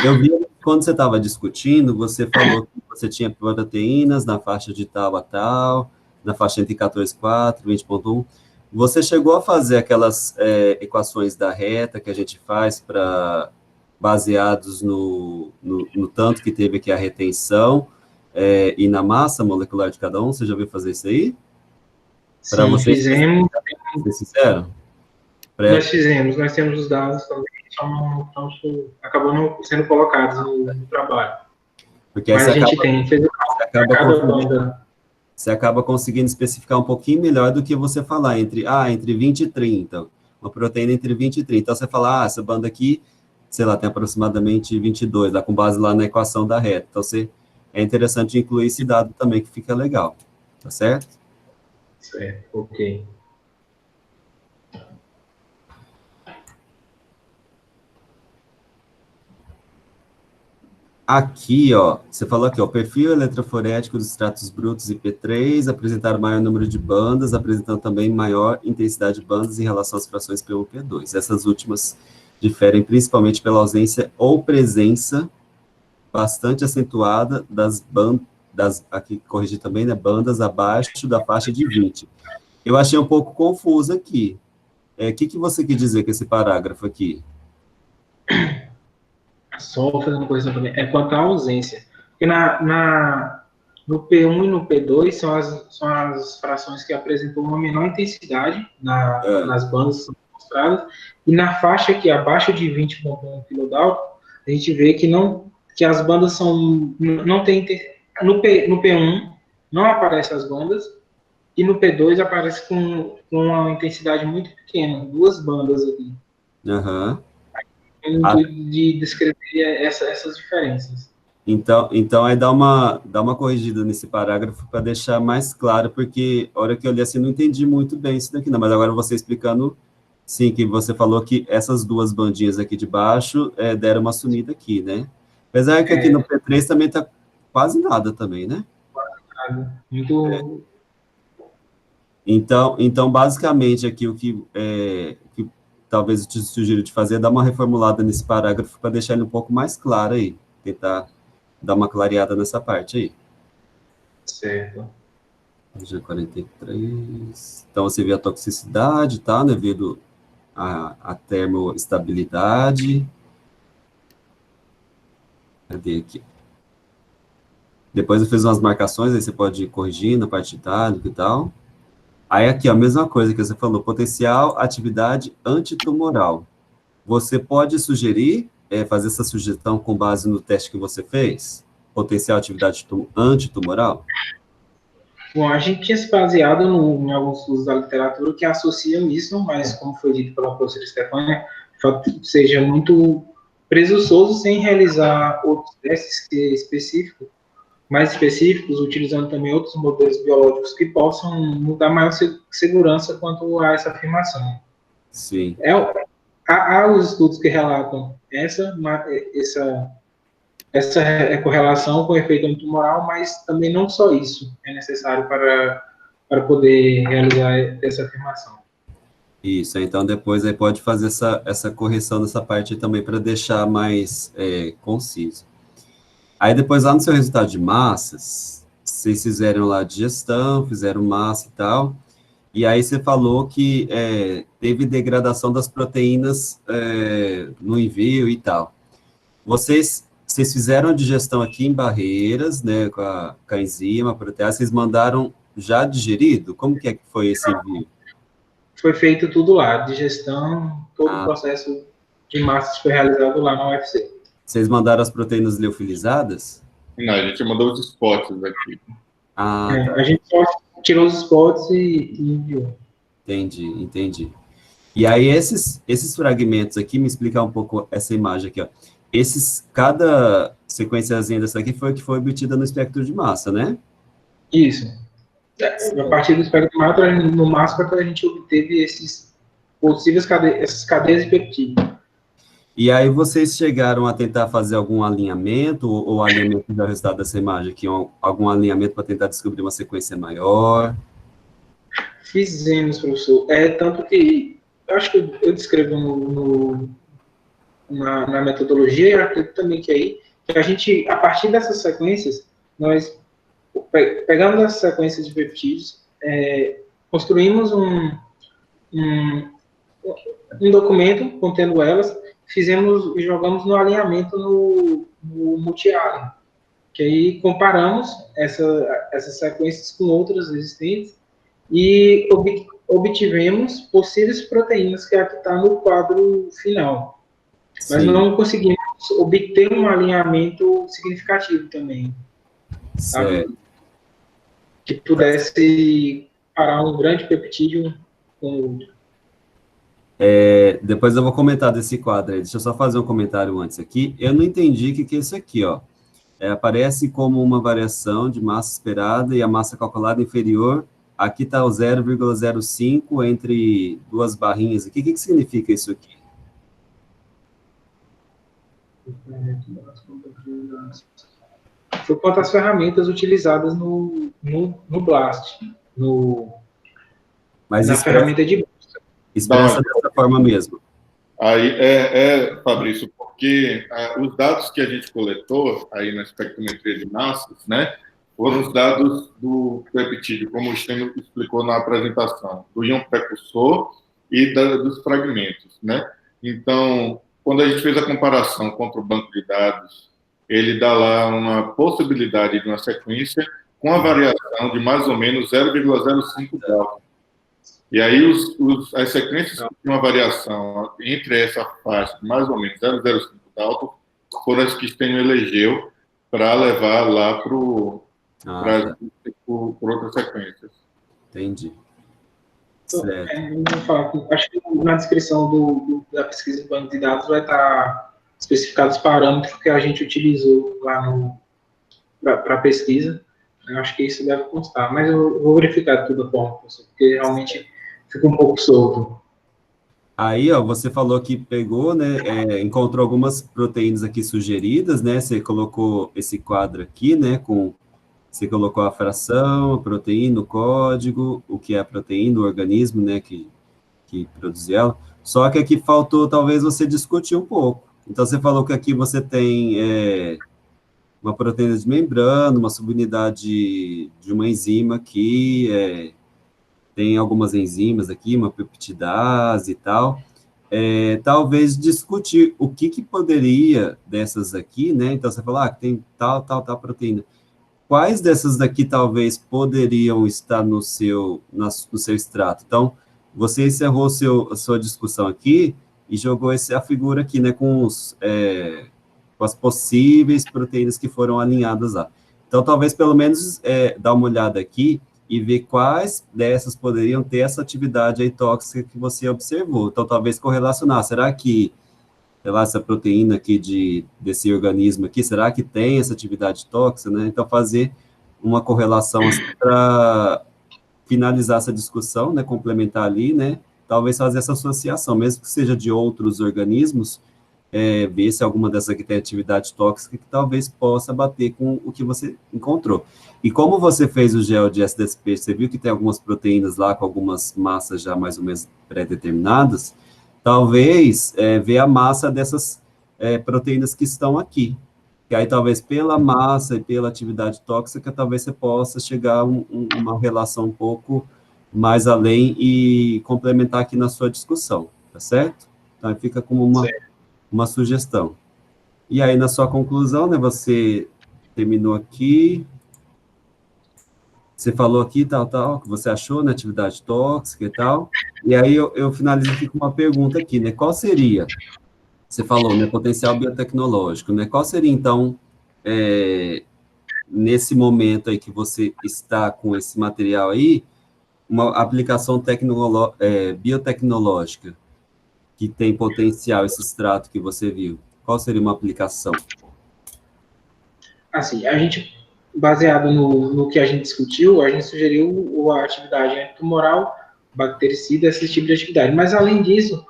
Eu vi quando você estava discutindo, você falou que você tinha proteínas na faixa de tal a tal, na faixa entre 14,4 e 20,1. Você chegou a fazer aquelas equações da reta que a gente faz baseados no tanto que teve aqui a retenção e na massa molecular de cada um? Você já viu fazer isso aí? Para você fizemos. Ser sincero? Nós fizemos, nós temos os dados também, acabam não sendo colocados no trabalho. Porque mas a gente fez você acaba conseguindo especificar um pouquinho melhor do que você falar entre 20 e 30, uma proteína entre 20 e 30. Então, você fala, essa banda aqui, sei lá, tem aproximadamente 22, lá com base lá na equação da reta. Então, é interessante incluir esse dado também, que fica legal. Tá certo? Certo, ok. Aqui, ó, você falou aqui, ó, perfil eletroforético dos extratos brutos IP3, apresentar maior número de bandas, apresentando também maior intensidade de bandas em relação às frações P1 e P2. Essas últimas diferem principalmente pela ausência ou presença bastante acentuada das bandas, aqui corrigir também, né, bandas abaixo da faixa de 20. Eu achei um pouco confuso aqui. O que você quis dizer com esse parágrafo aqui? Só fazendo coisa também, quanto à ausência. Porque no P1 e no P2 são as frações que apresentam uma menor intensidade nas bandas mostradas, e na faixa que abaixo de 20,1 kDa, a gente vê que as bandas não tem no P1 não aparecem as bandas, e no P2 aparece com uma intensidade muito pequena, 2 bandas aqui. Aham. De descrever essas diferenças. Então aí dá uma corrigida nesse parágrafo para deixar mais claro, porque a hora que eu li assim, não entendi muito bem isso daqui, não, mas agora você explicando, sim, que você falou que essas 2 bandinhas aqui de baixo deram uma sumida aqui, né? Apesar que aqui no P3 também tá quase nada também, né? Quase nada. Muito... Então, basicamente, aqui o que talvez eu te sugiro de fazer é dar uma reformulada nesse parágrafo para deixar ele um pouco mais claro aí, tentar dar uma clareada nessa parte aí. Certo. Página 43. Então, você vê a toxicidade, tá? Devido à termoestabilidade. Cadê aqui? Depois eu fiz umas marcações, aí você pode ir corrigindo a parte itálica e tal. Aí aqui, a mesma coisa que você falou, potencial atividade antitumoral. Você pode sugerir, fazer essa sugestão com base no teste que você fez? Potencial atividade antitumoral? Bom, a gente tinha se baseado em alguns estudos da literatura que associam isso, mas como foi dito pela professora Stefânia, seja muito presunçoso sem realizar outros testes mais específicos, utilizando também outros modelos biológicos que possam nos dar maior segurança quanto a essa afirmação. Sim. Há os estudos que relatam essa correlação com o efeito antitumoral, mas também não só isso é necessário para poder realizar essa afirmação. Isso, então depois aí pode fazer essa correção nessa parte também para deixar mais conciso. Aí depois lá no seu resultado de massas, vocês fizeram lá digestão, fizeram massa e tal, e aí você falou que teve degradação das proteínas no envio e tal. Vocês fizeram a digestão aqui em Barreiras, né, com a enzima, a protease, vocês mandaram já digerido? Como que foi esse envio? Foi feito tudo lá, digestão, todo o processo de massas foi realizado lá na UFC. Vocês mandaram as proteínas liofilizadas? Não, a gente mandou os spots aqui. A gente tirou os spots e enviou. Entendi. E aí, esses fragmentos aqui, me explicar um pouco essa imagem aqui, ó. Cada sequenciazinha dessa aqui foi que foi obtida no espectro de massa, né? Isso. A partir do espectro de massa, no máximo, a gente obteve essas cadeias de peptídeo. E aí vocês chegaram a tentar fazer algum alinhamento, ou alinhamento do resultado dessa imagem aqui, algum alinhamento para tentar descobrir uma sequência maior? Fizemos, professor. Tanto que, acho que eu descrevo na metodologia, e acredito também que a gente, a partir dessas sequências, nós pegamos essas sequências de peptídeos, construímos um documento contendo elas, fizemos e jogamos no alinhamento no multi-alien, que aí comparamos essas sequências com outras existentes e obtivemos possíveis proteínas, que aqui está no quadro final. Sim. Mas não conseguimos obter um alinhamento significativo também, sabe? Que pudesse parar um grande peptídeo com o outro. Depois eu vou comentar desse quadro aí. Deixa eu só fazer um comentário antes aqui. Eu não entendi o que é isso aqui, ó. Aparece como uma variação de massa esperada e a massa calculada inferior. Aqui está o 0,05 entre duas barrinhas aqui. O que significa isso aqui? Foi quanto às ferramentas utilizadas no BLAST, na ferramenta de busca. Expressa dessa forma mesmo. Aí, Fabrício, porque os dados que a gente coletou aí na espectrometria de massas, né, foram os dados do peptídeo, como o Stênio explicou na apresentação, do íon precursor e dos fragmentos, né? Então, quando a gente fez a comparação contra o banco de dados, ele dá lá uma possibilidade de uma sequência com a variação de mais ou menos 0,05 delta. E aí, as sequências que tinham uma variação entre essa faixa de mais ou menos 0,05 delta foram as que Stênio elegeu para levar lá para outras sequências. Entendi. Acho que na descrição da pesquisa do banco de dados vai estar especificados os parâmetros que a gente utilizou lá para a pesquisa. Eu acho que isso deve constar, mas eu vou verificar tudo a forma, porque realmente fica um pouco solto. Aí, ó, você falou que pegou, né, encontrou algumas proteínas aqui sugeridas, né, você colocou esse quadro aqui, né, você colocou a fração, a proteína, o código, o que é a proteína, o organismo, né, que produziu ela, só que aqui faltou, talvez, você discutir um pouco. Então, você falou que aqui você tem uma proteína de membrana, uma subunidade de uma enzima aqui, tem algumas enzimas aqui, uma peptidase e tal. Talvez discutir o que poderia dessas aqui, né? Então, você falou, que tem tal proteína. Quais dessas daqui talvez poderiam estar no seu extrato? Então, você encerrou a sua discussão aqui e jogou a figura aqui, né, com as possíveis proteínas que foram alinhadas lá. Então, talvez, pelo menos, dar uma olhada aqui e ver quais dessas poderiam ter essa atividade aí tóxica que você observou. Então, talvez correlacionar. Será que, sei lá, essa proteína aqui desse organismo aqui, será que tem essa atividade tóxica, né? Então, fazer uma correlação para finalizar essa discussão, né, complementar ali, né? Talvez fazer essa associação, mesmo que seja de outros organismos, ver se alguma dessas aqui tem atividade tóxica que talvez possa bater com o que você encontrou. E como você fez o gel de SDSP, você viu que tem algumas proteínas lá com algumas massas já mais ou menos pré-determinadas, talvez ver a massa dessas proteínas que estão aqui. Que aí talvez pela massa e pela atividade tóxica, talvez você possa chegar a uma relação um pouco mais além e complementar aqui na sua discussão, tá certo? Então, fica como uma sugestão. E aí, na sua conclusão, né, você terminou aqui, você falou aqui, tal, que você achou na atividade tóxica e tal, e aí eu finalizo aqui com uma pergunta aqui, né, qual seria, você falou, né, potencial biotecnológico, né, qual seria, então, nesse momento aí que você está com esse material aí, uma aplicação biotecnológica que tem potencial, esse extrato que você viu, qual seria uma aplicação? Assim, a gente, baseado no que a gente discutiu, a gente sugeriu a atividade antumoral, bactericida, esse tipo de atividade. Mas, além disso,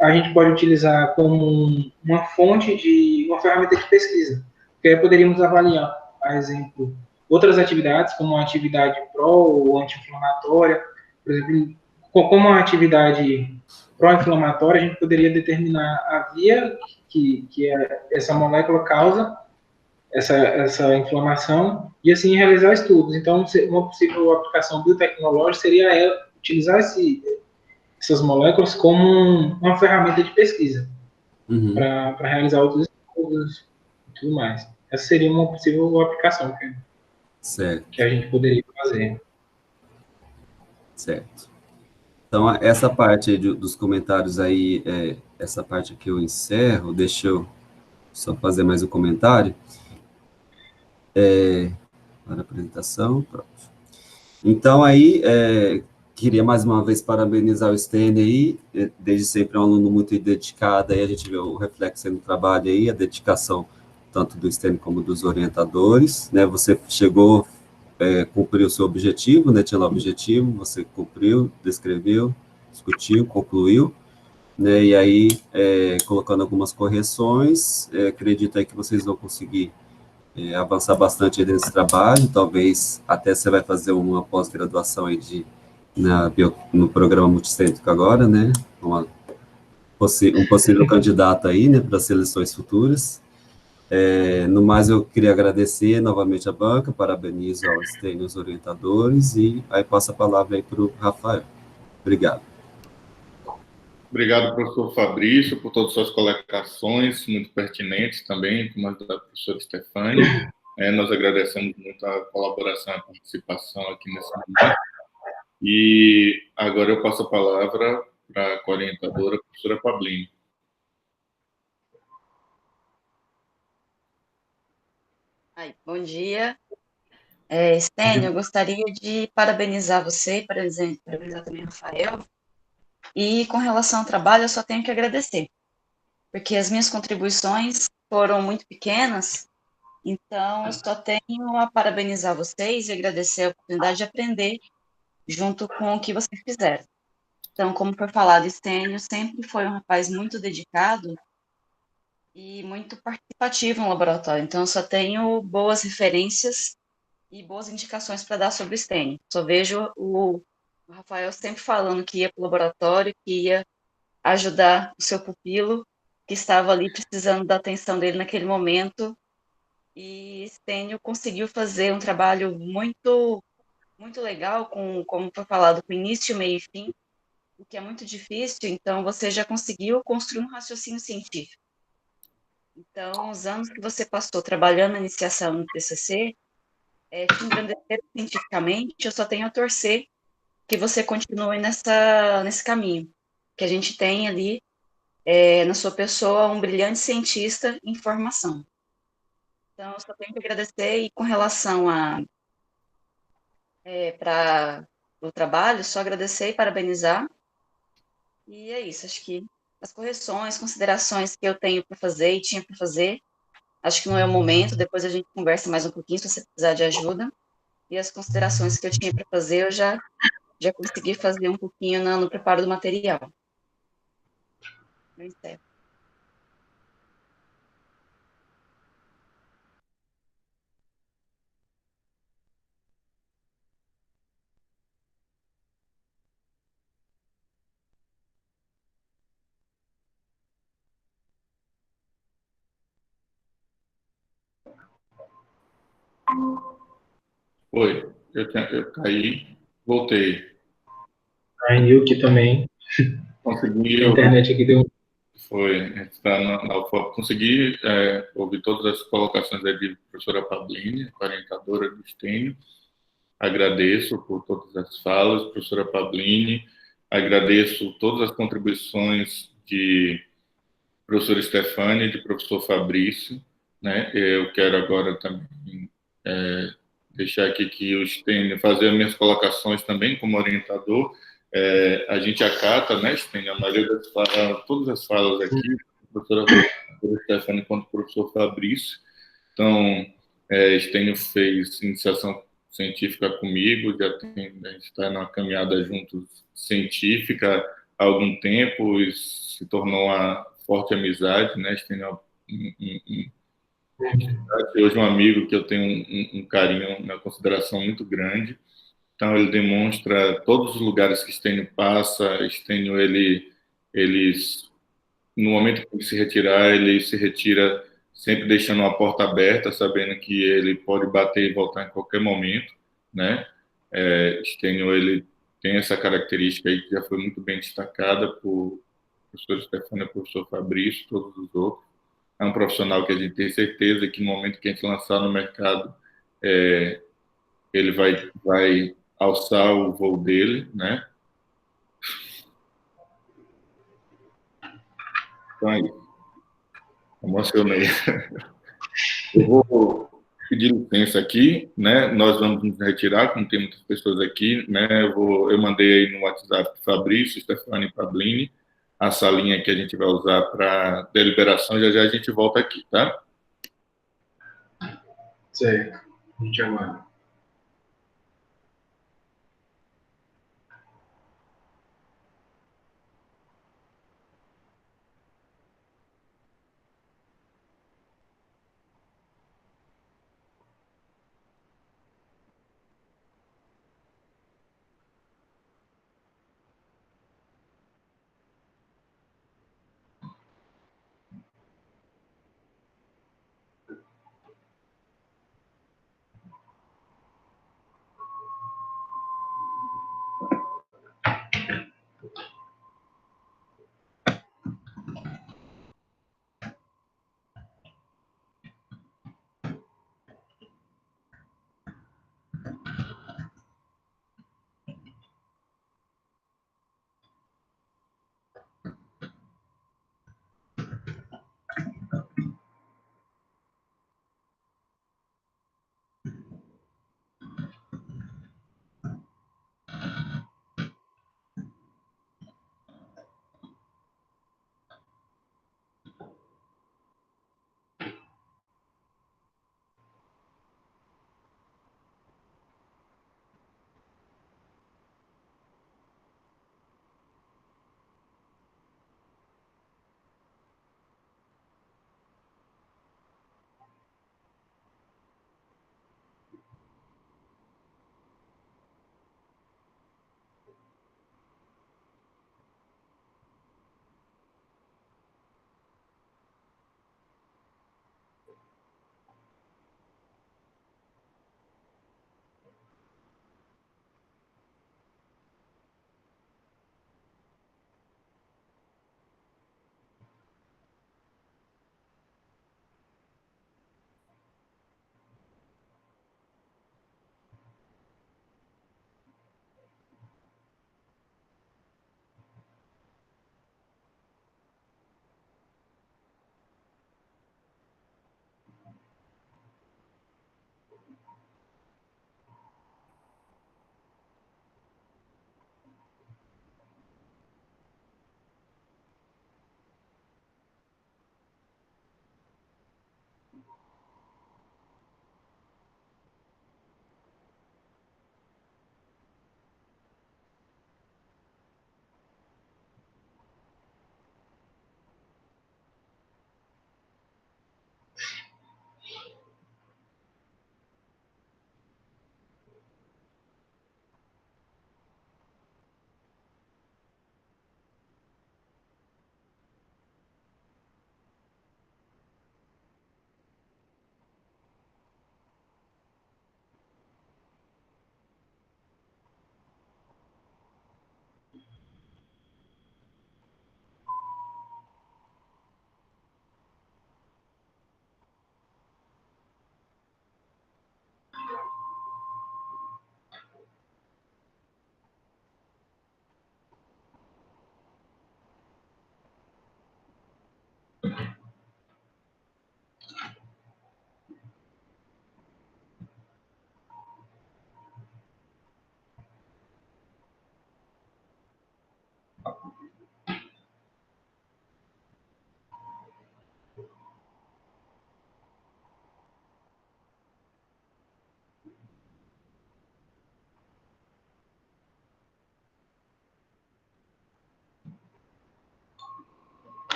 a gente pode utilizar como uma fonte de uma ferramenta de pesquisa, que aí poderíamos avaliar, por exemplo, outras atividades, como a atividade pró ou anti-inflamatória, por exemplo, como uma atividade pró-inflamatória, a gente poderia determinar a via que essa molécula causa essa inflamação e assim realizar estudos. Então, uma possível aplicação biotecnológica seria utilizar essas moléculas como uma ferramenta de pesquisa para realizar outros estudos e tudo mais. Essa seria uma possível aplicação que a gente poderia fazer. Certo. Então, essa parte aí dos comentários aí, essa parte aqui eu encerro, deixa eu só fazer mais um comentário. Para a apresentação, pronto. Então, aí, queria mais uma vez parabenizar o Stênio aí, desde sempre é um aluno muito dedicado, aí a gente vê o reflexo aí no trabalho aí, a dedicação tanto do Stênio como dos orientadores, né, você chegou, cumpriu o seu objetivo, né, tinha lá o objetivo, você cumpriu, descreveu, discutiu, concluiu, né, e aí, colocando algumas correções, acredito aí que vocês vão conseguir avançar bastante nesse trabalho, talvez até você vai fazer uma pós-graduação aí no programa multicêntrico agora, né, um possível candidato aí, né, para seleções futuras. No mais, eu queria agradecer novamente a banca, parabenizo ao Stênio e os orientadores, e aí passo a palavra aí para o Rafael. Obrigado. Obrigado, professor Fabrício, por todas as suas colocações, muito pertinentes também, como a da professora Stefânia. Nós agradecemos muito a colaboração e a participação aqui nesse momento. E agora eu passo a palavra para a orientadora, a professora Pablini. Bom dia. Stênio, eu gostaria de parabenizar você, parabenizar também o Rafael. E com relação ao trabalho, eu só tenho que agradecer, porque as minhas contribuições foram muito pequenas, então eu só tenho a parabenizar vocês e agradecer a oportunidade de aprender junto com o que vocês fizeram. Então, como foi falado, Stênio sempre foi um rapaz muito dedicado e muito participativo no laboratório, então eu só tenho boas referências e boas indicações para dar sobre o Stênio. Só vejo o Rafael sempre falando que ia para o laboratório, que ia ajudar o seu pupilo, que estava ali precisando da atenção dele naquele momento, e Stênio conseguiu fazer um trabalho muito, muito legal, como foi falado, com início, meio e fim, o que é muito difícil, então você já conseguiu construir um raciocínio científico. Então, os anos que você passou trabalhando na iniciação no TCC, te engrandecer cientificamente, eu só tenho a torcer que você continue nesse caminho, que a gente tem ali, na sua pessoa, um brilhante cientista em formação. Então, eu só tenho que agradecer, e com relação para o trabalho, só agradecer e parabenizar, e é isso, acho que as correções, considerações que eu tenho para fazer e tinha para fazer, acho que não é o momento, depois a gente conversa mais um pouquinho, se você precisar de ajuda, e as considerações que eu tinha para fazer, eu já consegui fazer um pouquinho no preparo do material. Eu encerro. Oi, eu caí, voltei. Aí eu que também. Consegui. A internet aqui deu. Foi, consegui ouvir todas as colocações da professora Pablini, orientadora do Stênio. Agradeço por todas as falas, professora Pablini. Agradeço todas as contribuições de professora Stefânia e de professor Fabrício, né? Eu quero agora também deixar aqui que o Stênio, fazer as minhas colocações também como orientador. A gente acata, né, Stênio, a maioria das falas, todas as falas aqui, professora Stefania quanto o professor Fabrício. Então, Stênio fez iniciação científica comigo, a gente está numa caminhada juntos científica há algum tempo, e se tornou uma forte amizade, né? Stênio é hoje um amigo que eu tenho um carinho, uma consideração muito grande. Então, ele demonstra todos os lugares que Stênio passa. Stênio, ele, no momento que ele se retirar, ele se retira sempre deixando uma porta aberta, sabendo que ele pode bater e voltar em qualquer momento, né? Stênio, ele tem essa característica aí que já foi muito bem destacada por professor Stefano e professor Fabrício, todos os outros. É um profissional que a gente tem certeza que no momento que a gente lançar no mercado, ele vai alçar o voo dele, né? Então é isso. Emocionei. Eu vou pedir licença aqui, né? Nós vamos nos retirar, como tem muitas pessoas aqui, né? Eu mandei aí no WhatsApp para Fabrício, Stefani e Pablini a salinha que a gente vai usar para deliberação. Já já a gente volta aqui, tá? Certo. A gente aguarda.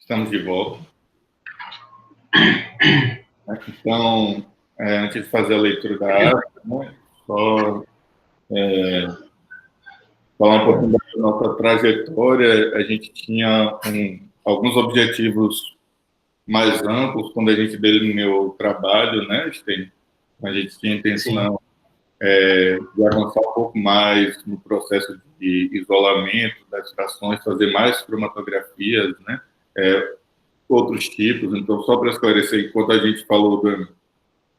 Estamos de volta. Então, antes de fazer a leitura da ata, né, só falar um pouquinho da nossa trajetória. A gente tinha alguns objetivos mais amplos quando a gente delineou o trabalho, né, Sten? A gente tinha a intenção de avançar um pouco mais no processo de isolamento das estações, fazer mais cromatografias, né? outros tipos. Então, só para esclarecer, enquanto a gente falou,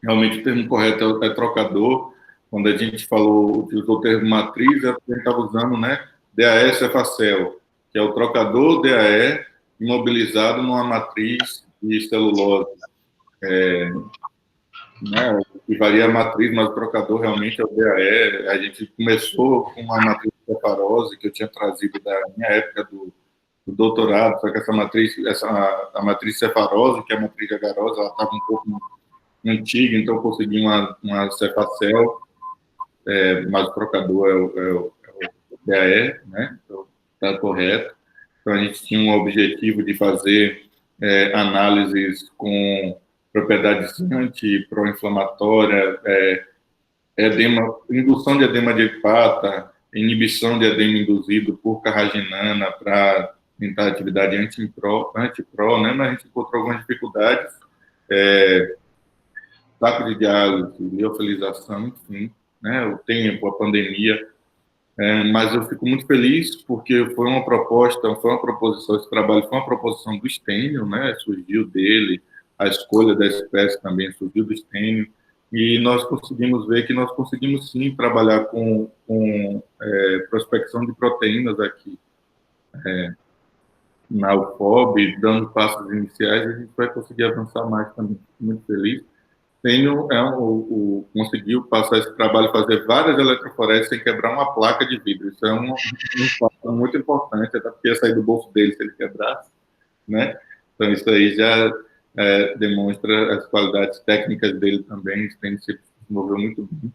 realmente o termo correto é trocador. Quando a gente utilizou o termo matriz, a gente estava usando, né, DAE Cefacel, que é o trocador DAE imobilizado numa matriz de celulose. Né, que varia a matriz, mas o trocador realmente é o DAE. A gente começou com uma matriz de cefarose, que eu tinha trazido da minha época do doutorado, só que a matriz cefarose, que é a matriz de agarose, ela estava um pouco antiga, então eu consegui uma Cefacel, mas o trocador é o DAE, né? Então, está correto. Então, a gente tinha um objetivo de fazer análises com propriedades anti-pró-inflamatória, indução de edema de hepata, inibição de edema induzido por carraginana para tentar atividade anti-pró, né? Mas a gente encontrou algumas dificuldades, saco de diálise, liofilização, enfim, né? O tempo, a pandemia. Mas eu fico muito feliz porque foi uma proposição, esse trabalho foi uma proposição do Stênio, né? Surgiu dele, a escolha da espécie também surgiu do Stênio, e nós conseguimos ver que nós conseguimos sim trabalhar com prospecção de proteínas aqui na UFOB, dando passos iniciais, a gente vai conseguir avançar mais também. Muito feliz. Stênio conseguiu passar esse trabalho, fazer várias eletroforeses sem quebrar uma placa de vidro. Isso é um fato muito importante, até porque ia sair do bolso dele se ele quebrasse, né? Então, isso aí já demonstra as qualidades técnicas dele também. Stênio se desenvolveu muito bem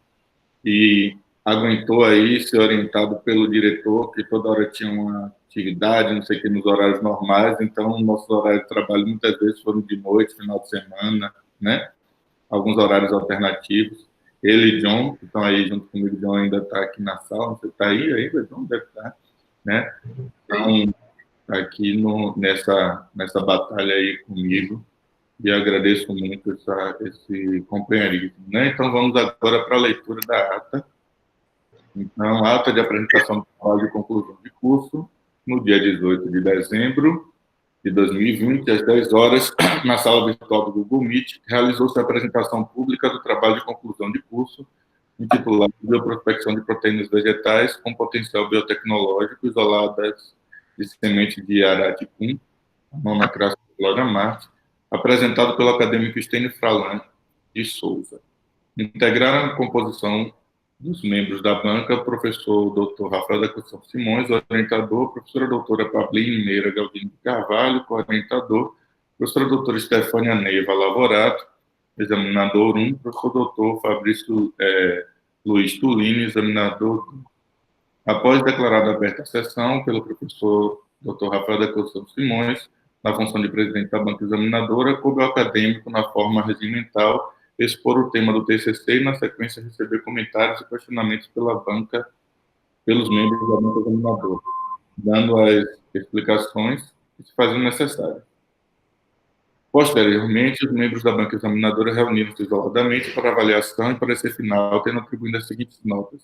e aguentou aí ser orientado pelo diretor, que toda hora tinha uma atividade, não sei o que, nos horários normais. Então, nossos horários de trabalho muitas vezes foram de noite, final de semana, né? Alguns horários alternativos. Ele e John, que estão aí junto comigo, John ainda está aqui na sala, você está aí ainda, John deve estar, né? Então, aqui nessa batalha aí comigo, e agradeço muito esse companheirismo, né? Então, vamos agora para a leitura da ata. Então, ata de apresentação do trabalho de conclusão de curso, no dia 18 de dezembro de 2020, às 10 horas, na sala virtual do Google Meet, realizou-se a apresentação pública do trabalho de conclusão de curso, intitulado Bioprospecção de Proteínas Vegetais com Potencial Biotecnológico Isoladas de Semente de Araticum, Monacrasso Glória Marte, apresentado pelo acadêmico Stênio Fralan de Souza. Integraram a composição dos membros da banca, o professor Dr. Rafael da Conceição Simões, orientador, professora doutora Pabline Meira Galdino de Carvalho, coorientador, professora doutora Estefânia Neiva Lavorato, examinador 1, professor doutor Fabrício Luiz Tulini, examinador 2. Após declarada aberta a sessão pelo professor Dr. Rafael da Conceição Simões, na função de presidente da banca examinadora, coube ao acadêmico, na forma regimental, expor o tema do TCC e, na sequência, receber comentários e questionamentos pelos membros da banca examinadora, dando as explicações que se faziam necessárias. Posteriormente, os membros da banca examinadora reuniram-se isoladamente para avaliação e parecer final, tendo atribuído as seguintes notas: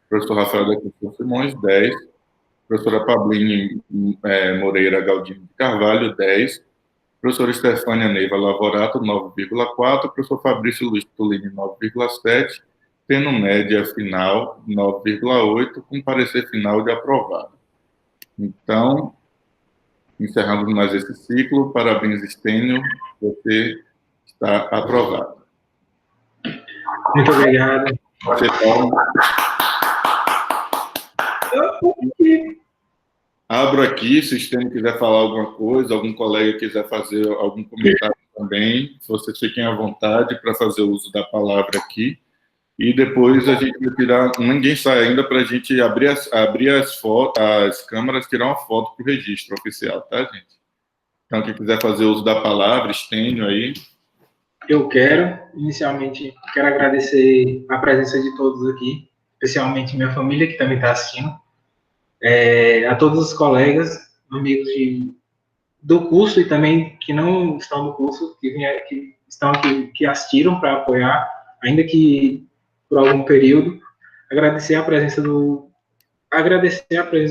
professor Rafael da Conceição Simões, 10, professora Pabline Moreira Galdino de Carvalho, 10, professora Estefânia Neiva Lavorato, 9,4, professor Fabrício Luiz Tulini, 9,7, tendo média final 9,8, com parecer final de aprovado. Então, encerramos mais esse ciclo. Parabéns, Stênio, você está aprovado. Muito obrigado. Você toma. Abro aqui, se o Stênio quiser falar alguma coisa, algum colega quiser fazer algum comentário também, vocês fiquem à vontade para fazer uso da palavra aqui. E depois a gente vai tirar, ninguém sai ainda para a gente abrir as câmeras, tirar uma foto para o registro oficial, tá, gente? Então, quem quiser fazer uso da palavra, Stênio aí. Eu inicialmente, quero agradecer a presença de todos aqui, especialmente minha família, que também está assistindo, a todos os colegas, amigos do curso e também que não estão no curso, que estão aqui, que assistiram para apoiar, ainda que por algum período. Agradecer a presença dos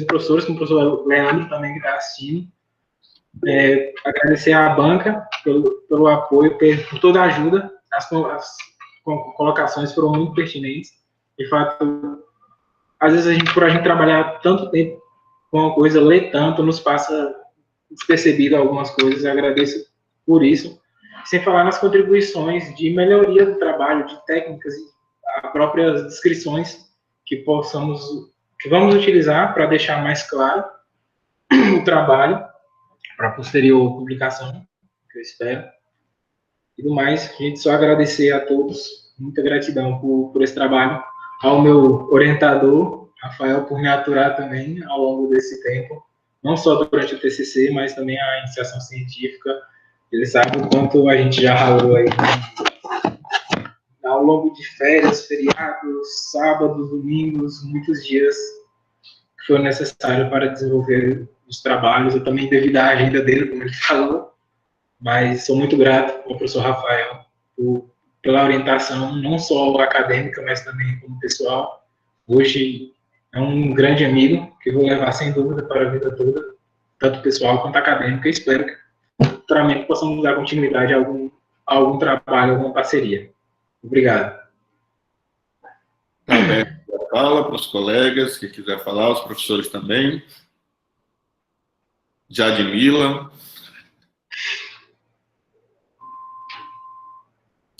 professores, como o professor Leandro também, que está assistindo. Agradecer à banca pelo apoio, por toda a ajuda. As colocações foram muito pertinentes. De fato, às vezes por a gente trabalhar tanto tempo com uma coisa, ler tanto, nos passa despercebido algumas coisas. Eu agradeço por isso. Sem falar nas contribuições de melhoria do trabalho, de técnicas e as próprias descrições que vamos utilizar para deixar mais claro o trabalho para posterior publicação, que eu espero. E do mais, a gente só agradecer a todos, muita gratidão por esse trabalho, ao meu orientador, Rafael, por me aturar também ao longo desse tempo, não só durante o TCC, mas também a iniciação científica. Ele sabe o quanto a gente já ralou aí ao longo de férias, feriados, sábados, domingos, muitos dias que foi necessário para desenvolver os trabalhos. Eu também devido à agenda dele, como ele falou, mas sou muito grato ao professor Rafael pela orientação, não só acadêmica, mas também como pessoal. Hoje é um grande amigo que vou levar sem dúvida para a vida toda, tanto pessoal quanto acadêmica. E espero que futuramente possamos dar continuidade a algum trabalho, alguma parceria. Obrigado. Está aberto a fala para os colegas, que quiser falar, os professores também. Jadmila.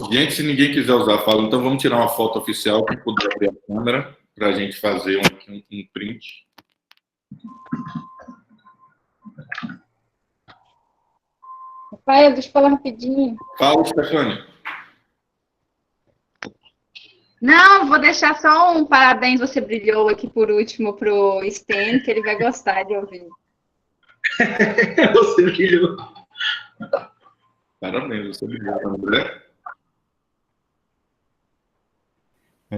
Gente, se ninguém quiser usar a fala, então vamos tirar uma foto oficial, para poder abrir a câmera, para a gente fazer um print. Rafael, deixa eu falar rapidinho. Fala, Stefânia. Não, vou deixar só um parabéns, você brilhou aqui por último pro Stênio, que ele vai gostar de ouvir. Você brilhou. Parabéns, você brilhou, André.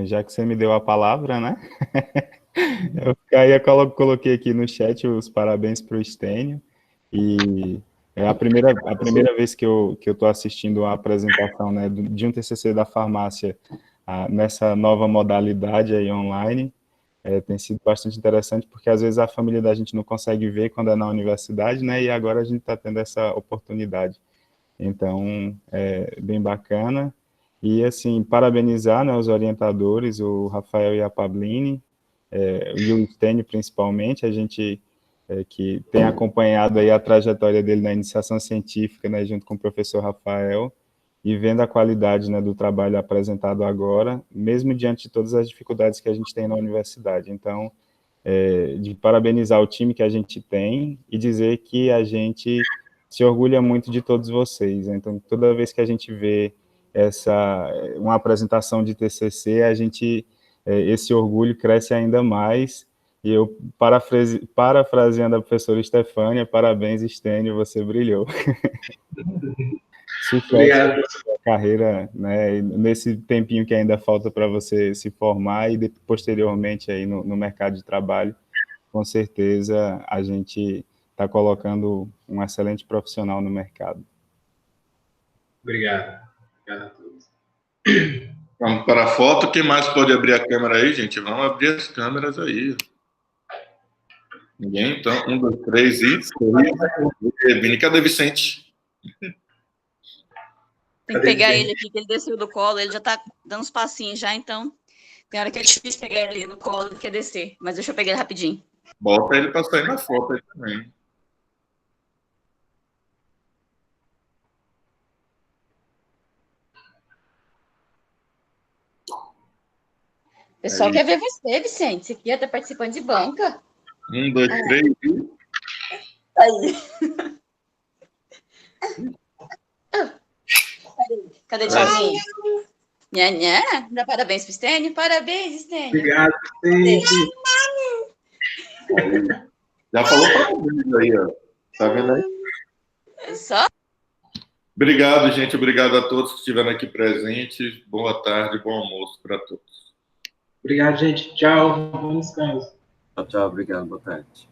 Já que você me deu a palavra, né? Eu coloquei aqui no chat os parabéns para o Stênio. E é a primeira vez que eu estou assistindo a apresentação, né, de um TCC da farmácia nessa nova modalidade aí online. Tem sido bastante interessante, porque às vezes a família da gente não consegue ver quando é na universidade, né? E agora a gente está tendo essa oportunidade. Então, é bem bacana. E, assim, parabenizar, né, os orientadores, o Rafael e a Pabline, e o Stênio principalmente, a gente que tem acompanhado aí a trajetória dele na iniciação científica, né, junto com o professor Rafael, e vendo a qualidade, né, do trabalho apresentado agora, mesmo diante de todas as dificuldades que a gente tem na universidade. Então, de parabenizar o time que a gente tem e dizer que a gente se orgulha muito de todos vocês. Então, toda vez que a gente vê uma apresentação de TCC, esse orgulho cresce ainda mais. E eu, parafraseando a professora Stefânia, parabéns, Stênio, você brilhou. Sucesso na sua carreira, né, nesse tempinho que ainda falta para você se formar e posteriormente aí no mercado de trabalho, com certeza a gente está colocando um excelente profissional no mercado. Obrigado. Obrigado a todos. Vamos para a foto. Quem mais pode abrir a câmera aí, gente? Vamos abrir as câmeras aí. Ninguém? Então, 1, 2, 3 e... Vini, cadê Vicente? Tem que pegar ele aqui, que ele desceu do colo, ele já tá dando uns passinhos já, então tem hora que é difícil pegar ele no colo, ele quer descer. Mas deixa eu pegar ele rapidinho. Bota ele para sair na foto aí também. O pessoal quer ver você, Vicente. Você aqui tá participando de banca. 1, 2, 3 e... Aí. Cadê o tchauzinho? Nha. Dá parabéns pro Stênio. Parabéns, Stênio. Obrigado, Stênio. Já falou parabéns aí, ó. Tá vendo aí? Só? Obrigado, gente. Obrigado a todos que estiveram aqui presentes. Boa tarde, bom almoço para todos. Obrigado, gente. Tchau. Bom descanso. Tchau, obrigado, boa tarde.